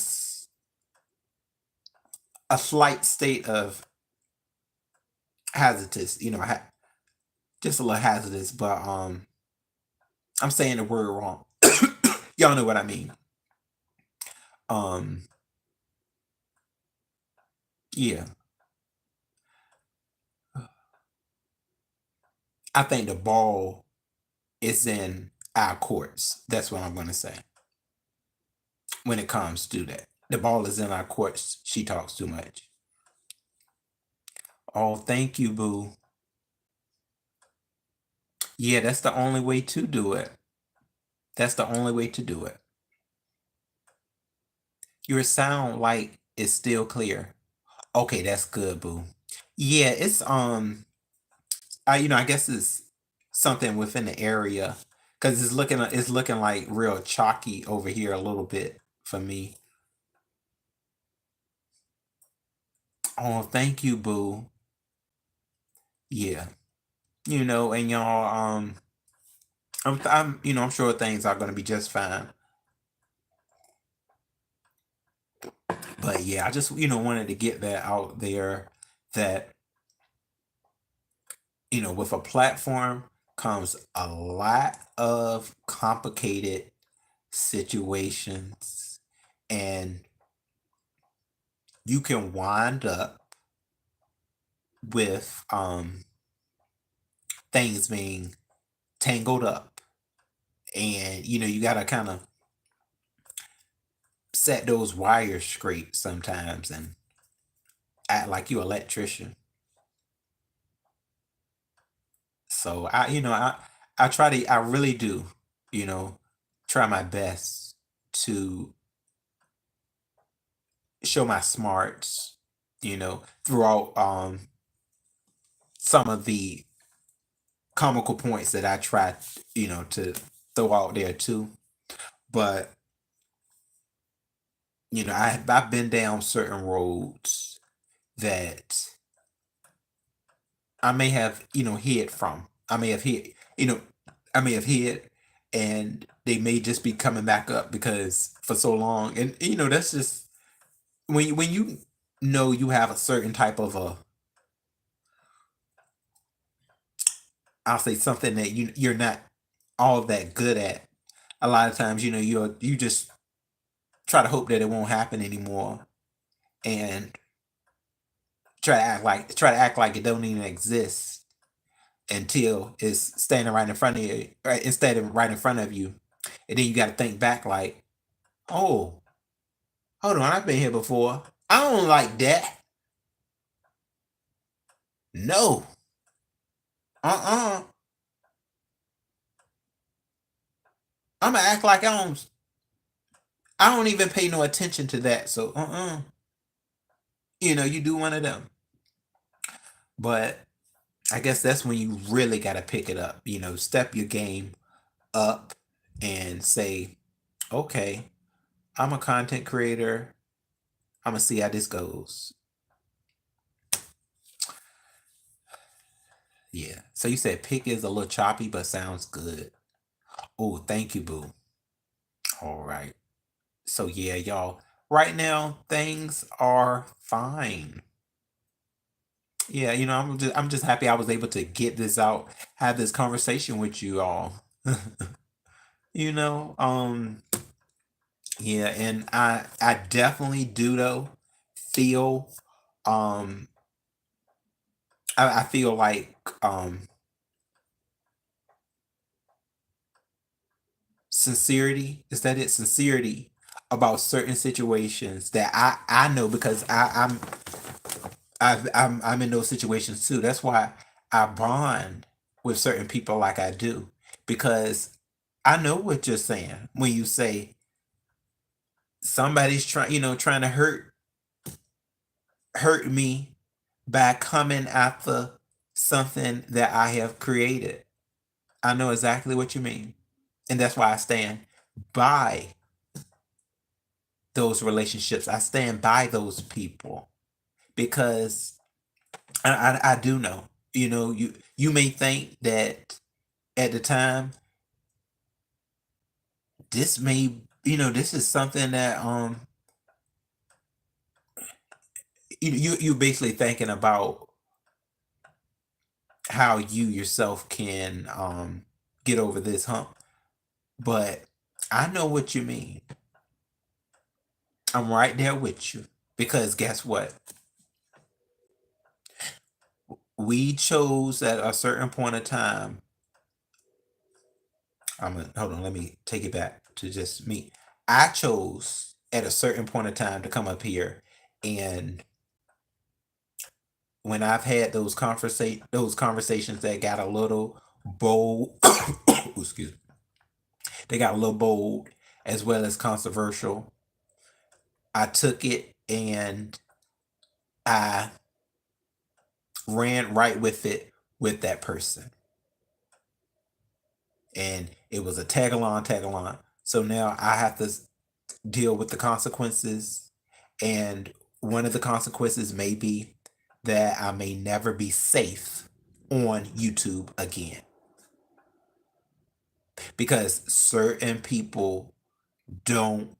A: slight state of hazardous. Just a little hazardous, but I'm saying the word wrong. Y'all know what I mean. Um, yeah, I think the ball is in our courts. That's what I'm gonna say when it comes to that. The ball is in our courts. She talks too much. Oh, thank you, boo. Yeah, that's the only way to do it. That's the only way to do it. Your sound like is still clear. Okay, that's good, boo. Yeah, it's I guess it's something within the area because it's looking like real chalky over here a little bit for me. Oh, thank you, boo. Yeah, and y'all, I'm sure things are gonna be just fine. But yeah, I just wanted to get that out there that with a platform comes a lot of complicated situations, and you can wind up with things being tangled up, and you got to kind of set those wires straight sometimes and act like you electrician. So I try to, I really do, you know try my best to show my smarts, throughout some of the comical points that I try, to throw out there too. But I've been down certain roads that I may have, hid from. I may have hid, I may have hid, and they may just be coming back up because for so long, and that's just when you know you have a certain type of I'll say something that you're not all that good at. A lot of times, you just try to hope that it won't happen anymore, and try to act like it don't even exist until it's standing right in front of you, right? Instead of right in front of you, and then you got to think back like, oh, hold on, I've been here before. I don't like that. No, uh, I'm gonna act like I don't even pay no attention to that. So, You do one of them. But I guess that's when you really got to pick it up. Step your game up and say, okay, I'm a content creator. I'm going to see how this goes. Yeah. So you said pick is a little choppy, but sounds good. Oh, thank you, boo. All right. So yeah, y'all. Right now, things are fine. Yeah, I'm just happy I was able to get this out, have this conversation with you all. you know, um, yeah, and I definitely do though feel um I feel like sincerity, is that it? Sincerity about certain situations that I know because I'm in those situations too. That's why I bond with certain people like I do, because I know what you're saying when you say somebody's trying to hurt me by coming after something that I have created. I know exactly what you mean. And that's why I stand by those relationships. I stand by those people because I do know. You may think that at the time this is something that you basically thinking about how you yourself can get over this hump. But I know what you mean. I'm right there with you because guess what? We chose at a certain point of time. Hold on, let me take it back to just me. I chose at a certain point of time to come up here, and when I've had those conversations that got a little bold, excuse me, they got a little bold as well as controversial. I took it and I ran right with it with that person. And it was a tag along, tag along. So now I have to deal with the consequences. And one of the consequences may be that I may never be safe on YouTube again. Because certain people don't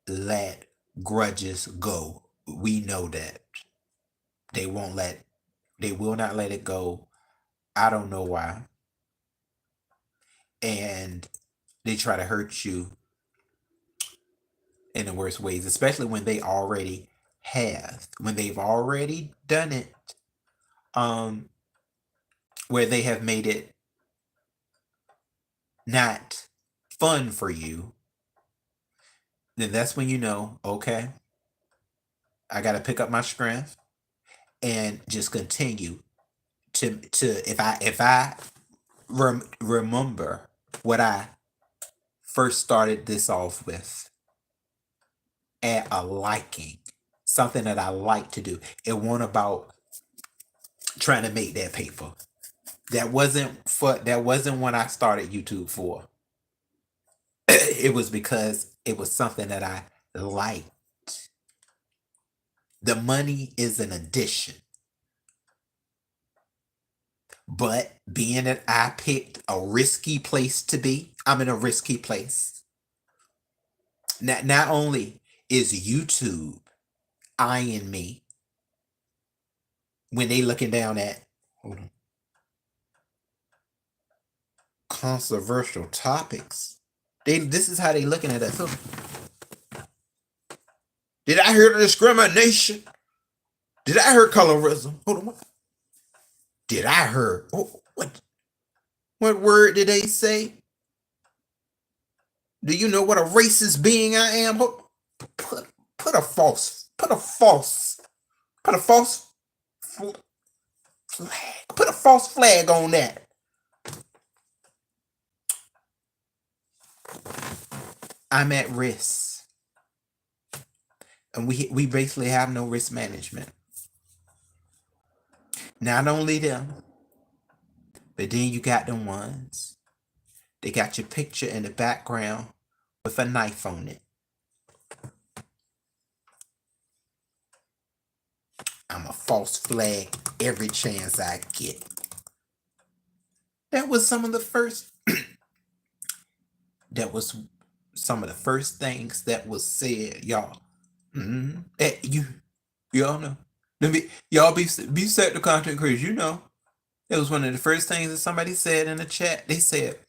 A: let grudges go. We know that. They won't let, they will not let it go. I don't know why. And they try to hurt you in the worst ways, especially when they already have, when they've already done it, um, where they have made it not fun for you, then that's when you know, okay, I got to pick up my strength and just continue to if I remember what I first started this off with at a liking, something that I like to do. It wasn't about trying to make that paper. That wasn't what I started YouTube for. It was because it was something that I liked. The money is an addition. But being that I picked a risky place to be, I'm in a risky place. Not only is YouTube eyeing me when they looking down at, hold on, controversial topics. This is how they looking at us. Did I hear the discrimination? Did I hear colorism? Hold on. What? Did I hear? What word did they say? Do you know what a racist being I am? Put a false, put a false, put a false flag, put a false flag on that. I'm at risk, and we basically have no risk management. Not only them, but then you got them ones. They got your picture in the background with a knife on it. I'm a false flag every chance I get. That was some of the first. That was some of the first things that was said, y'all. Y'all know. Y'all be set the content creators. You know, it was one of the first things that somebody said in the chat. They said,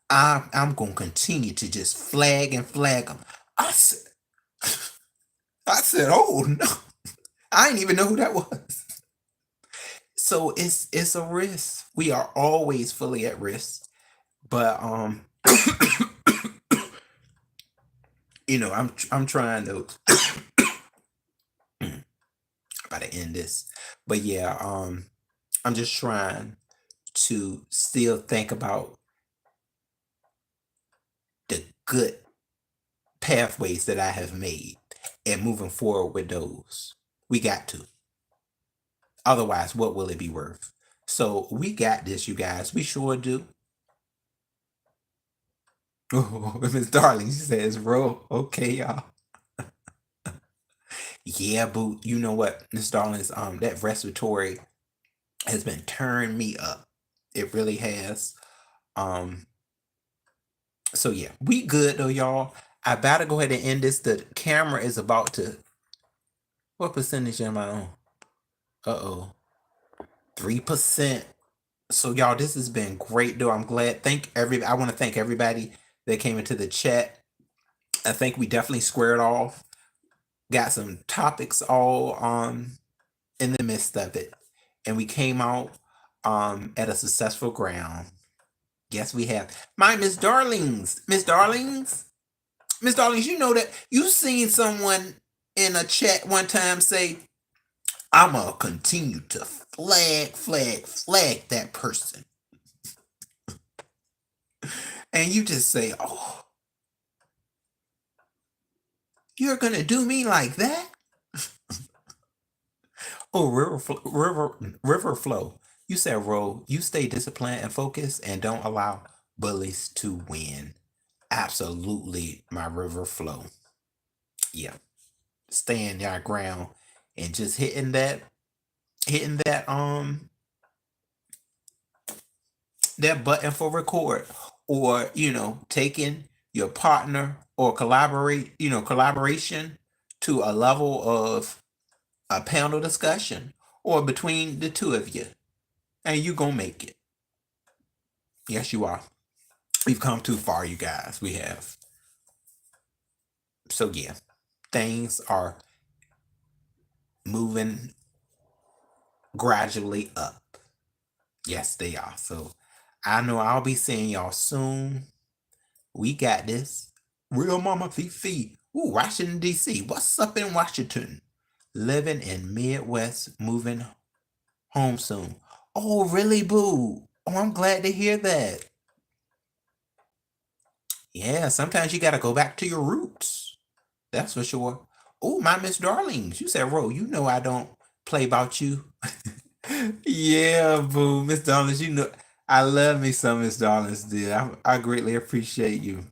A: I'm gonna continue to just flag and flag them. I said, oh no, I didn't even know who that was. So it's a risk. We are always fully at risk, but I'm trying to about to end this, but yeah, I'm just trying to still think about the good pathways that I have made and moving forward with those. We got to. Otherwise, what will it be worth? So we got this, you guys. We sure do. Oh, Miss Darling, she says, "Bro, okay, y'all." Yeah, boo. You know what, Miss Darling's that respiratory has been turning me up. It really has. Um, so yeah, we good though, y'all. I better go ahead and end this. The camera is about to. What percentage am I on? Uh-oh. 3%. So y'all, this has been great though. I'm glad. I want to thank everybody that came into the chat. I think we definitely squared off. Got some topics all in the midst of it. And we came out at a successful ground. Yes, we have. My Miss Darlings. Miss Darlings. Miss Darlings, you know that you seen someone in a chat one time say, I'm gonna continue to flag that person. And you just say, oh, you're gonna do me like that? Oh, river flow. You said, Ro, you stay disciplined and focused and don't allow bullies to win. Absolutely, my river flow. Yeah. Staying your ground and just hitting that that button for record, or taking your partner or collaboration to a level of a panel discussion or between the two of you, and you gonna make it. Yes, you are. We've come too far, you guys. We have. So yeah, things are moving gradually up. Yes, they are. So I know I'll be seeing y'all soon. We got this. Real Mama Fifi. Ooh, Washington, D.C. What's up in Washington? Living in Midwest, moving home soon. Oh, really, boo? Oh, I'm glad to hear that. Yeah, sometimes you gotta go back to your roots. That's for sure. Oh, my Miss Darlings. You said, Ro, you know I don't play about you. Yeah, boo. Miss Darlings, you know I love me some Miss Darlings, dear. I greatly appreciate you.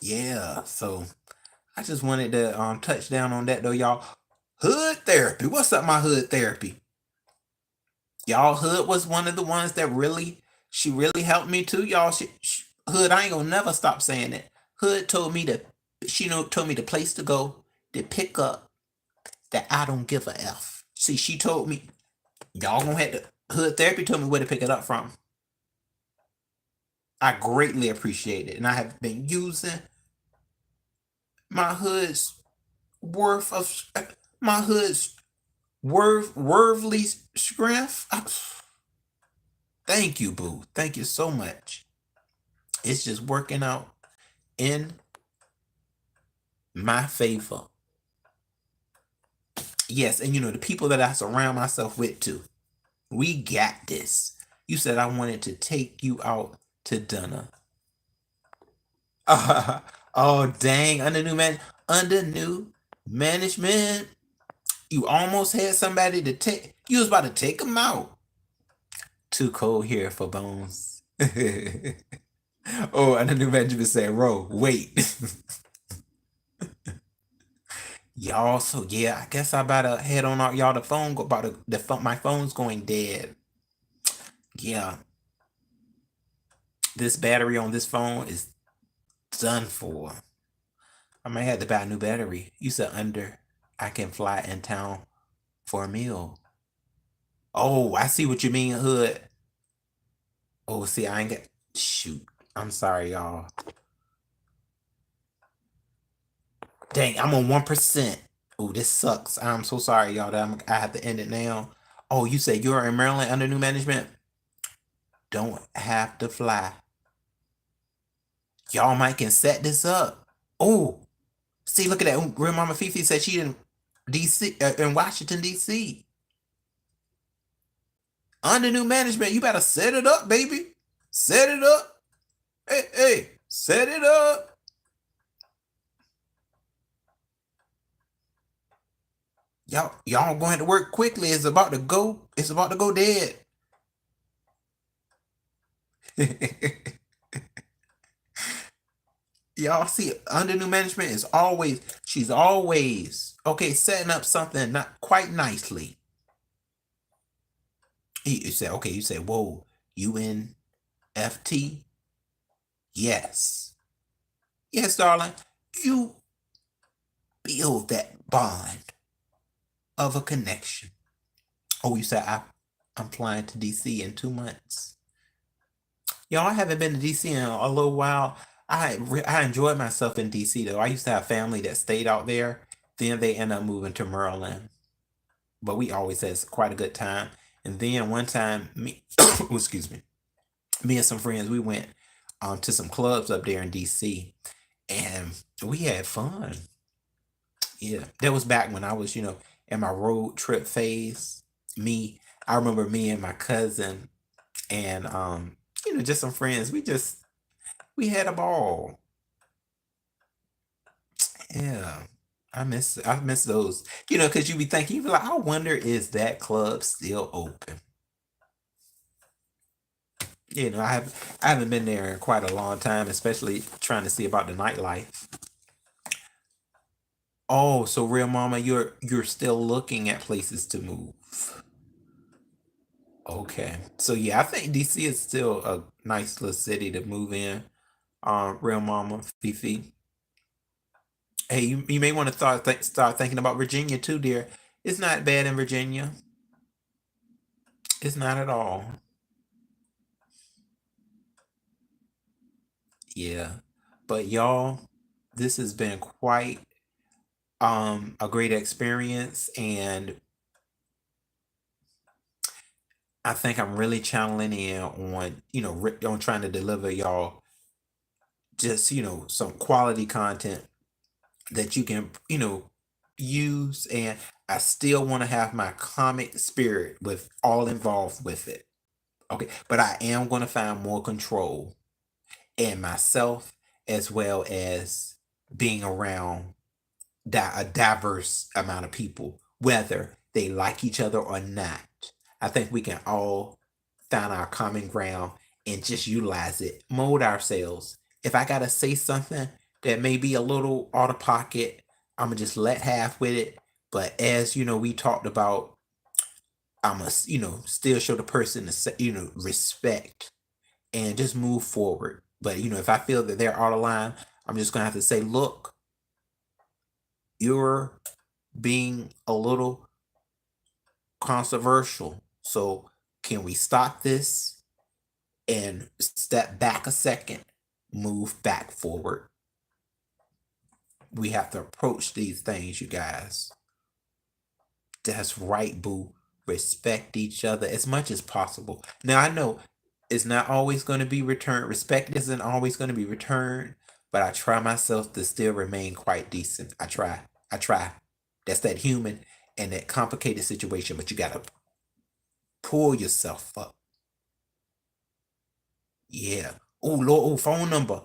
A: Yeah, so I just wanted to touch down on that though, y'all. Hood therapy. What's up, my hood therapy? Y'all, Hood was one of the ones that she really helped me too, y'all. Hood, I ain't gonna never stop saying it. Hood told me told me the place to go to pick up that I don't give a F. See, she told me, y'all gonna have to, Hood therapy told me where to pick it up from. I greatly appreciate it, and I have been using my hood's worth of my hood's worthly strength. Thank you, boo. Thank you so much. It's just working out in my favor. Yes, and the people that I surround myself with too. We got this. You said I wanted to take you out to dinner. Oh dang! Under new management. You almost had somebody to take. You was about to take them out. Too cold here for bones. Oh, and the new Benjamin said, "Ro, wait." Y'all, so yeah, I guess I better head on out. Y'all, the phone go about the phone. My phone's going dead. Yeah, this battery on this phone is done for. I might have to buy a new battery. You said under. I can fly in town for a meal. Oh, I see what you mean, Hood. Oh, see, I ain't got. Shoot, I'm sorry, y'all. Dang, I'm on 1%. Oh, this sucks. I'm so sorry, y'all. That I have to end it now. Oh, you say you're in Maryland under new management? Don't have to fly. Y'all might can set this up. Oh, see, look at that. Grandmama Fifi said she in DC, in Washington DC. Under new management, you better set it up, baby. Set it up. Hey, hey, set it up. Y'all going to work quickly. It's about to go. It's about to go dead. Y'all see, under new management is always, she's always, okay, setting up something not quite nicely. You said, okay, you said, whoa, UNFT? Yes. Yes, darling. You build that bond of a connection. Oh, you said, I'm flying to DC in 2 months. Y'all, I haven't been to DC in a little while. I enjoyed myself in DC though. I used to have family that stayed out there. Then they end up moving to Maryland. But we always had quite a good time. And then one time, me, excuse me and some friends, we went to some clubs up there in DC, and we had fun. Yeah, that was back when I was, in my road trip phase. I remember me and my cousin and just some friends. We had a ball. Yeah. I miss those. Because you be thinking, you be like, I wonder, is that club still open? I haven't been there in quite a long time, especially trying to see about the nightlife. Oh, so real mama, you're still looking at places to move. Okay. So yeah, I think DC is still a nice little city to move in. Real mama, Fifi. Hey, you may want to start thinking about Virginia too, dear. It's not bad in Virginia. It's not at all. Yeah. But y'all, this has been quite a great experience, and I think I'm really channeling in on, on trying to deliver y'all just, some quality content that you can, use. And I still want to have my comic spirit with all involved with it. Okay. But I am going to find more control in myself, as well as being around a diverse amount of people, whether they like each other or not. I think we can all find our common ground and just utilize it, mold ourselves. If I gotta say something that may be a little out of pocket, I'm gonna just let half with it. But as we talked about, I must, still show the person the respect and just move forward. But if I feel that they're out of line, I'm just gonna have to say, look, you're being a little controversial. So can we stop this and step back a second, move back forward? We have to approach these things, you guys. That's right, boo. Respect each other as much as possible. Now, I know it's not always going to be returned. Respect isn't always going to be returned, but I try myself to still remain quite decent. I try. I try. That's that human and that complicated situation, but you got to pull yourself up. Yeah. Oh, Lord, oh, phone number.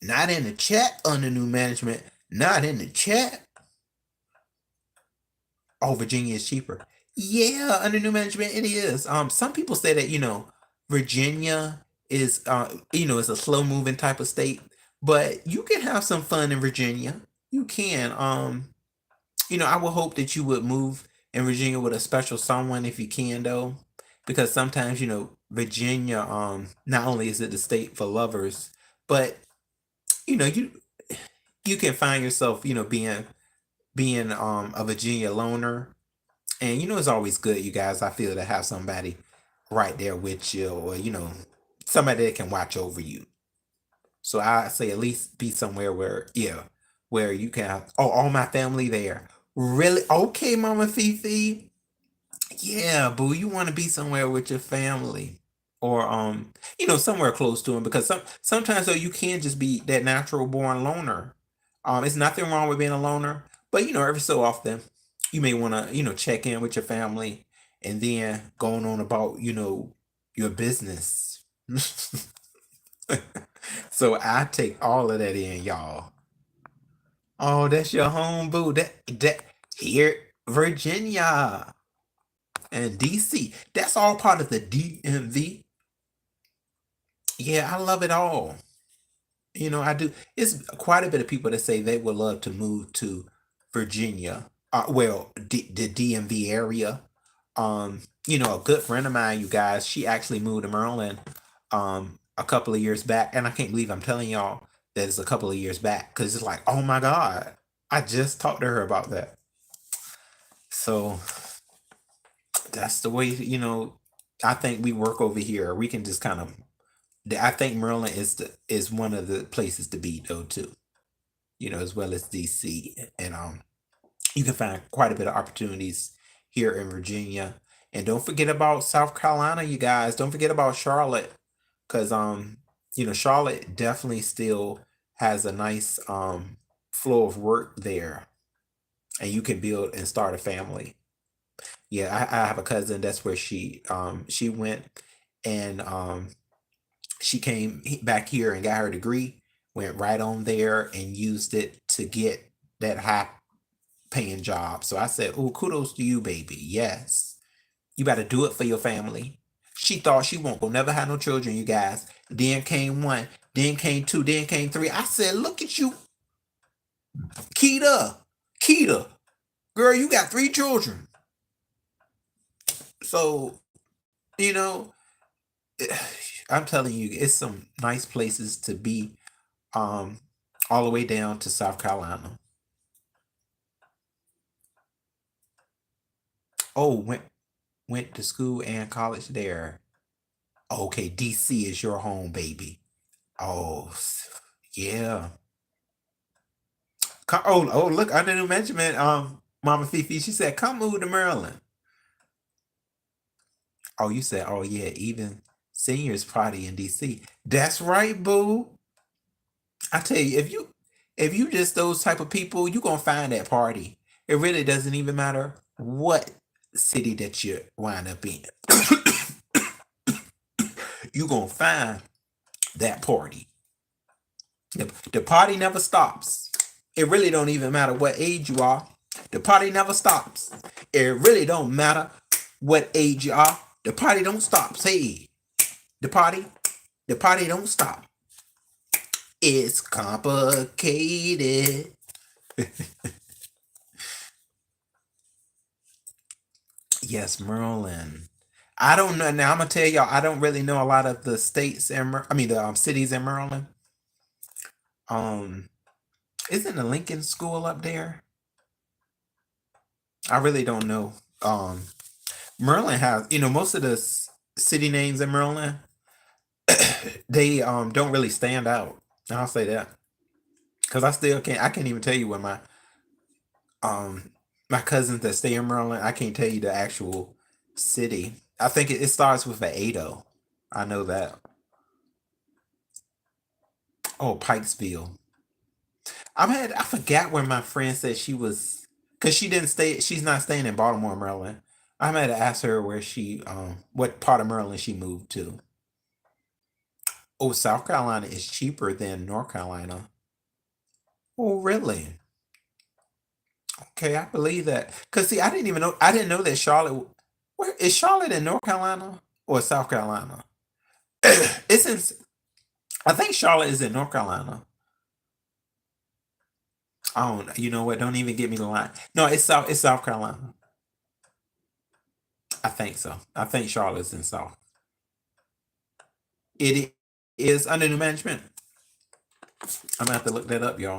A: Not in the chat under new management. Not in the chat. Oh, Virginia is cheaper. Yeah, under new management it is. Some people say that, Virginia is it's a slow moving type of state, but you can have some fun in Virginia. You can. I would hope that you would move in Virginia with a special someone if you can though. Because sometimes, Virginia, not only is it the state for lovers, but you know, you can find yourself, being a Virginia loner. And it's always good, you guys, I feel, to have somebody right there with you, or somebody that can watch over you. So I say at least be somewhere where, yeah, where you can have, oh, all my family there. Really? Okay, Mama Fifi. Yeah, boo, you want to be somewhere with your family. Or somewhere close to them, because sometimes though you can just be that natural born loner. It's nothing wrong with being a loner, but every so often you may want to, check in with your family and then going on about, your business. So I take all of that in, y'all. Oh, that's your home, boo. That here, Virginia and DC. That's all part of the DMV. Yeah, I love it all. I do. It's quite a bit of people that say they would love to move to Virginia. Well, the DMV area. A good friend of mine, you guys, she actually moved to Maryland a couple of years back, and I can't believe I'm telling y'all that it's a couple of years back, because it's like, oh my God, I just talked to her about that. So that's the way, I think we work over here. We can just kind of I think Maryland is one of the places to be though too. As well as DC. And you can find quite a bit of opportunities here in Virginia. And don't forget about South Carolina, you guys. Don't forget about Charlotte. Cause Charlotte definitely still has a nice flow of work there. And you can build and start a family. Yeah, I have a cousin, that's where she went, and she came back here and got her degree, went right on there and used it to get that high paying job. So I said, oh, kudos to you, baby. Yes. You better do it for your family. She thought she won't go never have no children, you guys. Then came one, then came two, then came three. I said, look at you, Keita. Keita. Girl, you got three children. So, you know, I'm telling you, it's some nice places to be, um, all the way down to South Carolina. Oh, went to school and college there. Okay, DC is your home, baby. Oh, yeah. Oh, look, under new management, Mama Fifi, she said, come move to Maryland. Oh, you said, oh yeah, even seniors party in DC. That's right, boo. I tell you, if you just those type of people, you gonna find that party. It really doesn't even matter what city that you wind up in. You gonna find that party. The party never stops. It really don't even matter what age you are. The party never stops. It really don't matter what age you are. The party don't stop. Hey, the party, the party don't stop. It's complicated. Yes, Merlin. I don't know. Now I'm gonna tell y'all. I don't really know a lot of the states and I mean the cities in Maryland. Um, isn't the Lincoln School up there? I really don't know. Maryland has, most of the city names in Maryland, they don't really stand out. I'll say that, because I can't even tell you what um my cousins that stay in Maryland. I can't tell you the actual city. I think it starts with an A though. I know that. Oh, Pikesville. I forgot where my friend said she was, because she didn't stay. She's not staying in Baltimore, Maryland. I had to ask her where what part of Maryland she moved to. Oh, South Carolina is cheaper than North Carolina. Oh, really? Okay, I believe that. Cause see, I didn't know that Charlotte. Where is Charlotte in North Carolina or South Carolina? It's in. I think Charlotte is in North Carolina. I don't. You know what? Don't even get me the line. No, it's South. It's South Carolina. I think so. I think Charlotte's in South. It is under new management. I'm gonna have to look that up, y'all.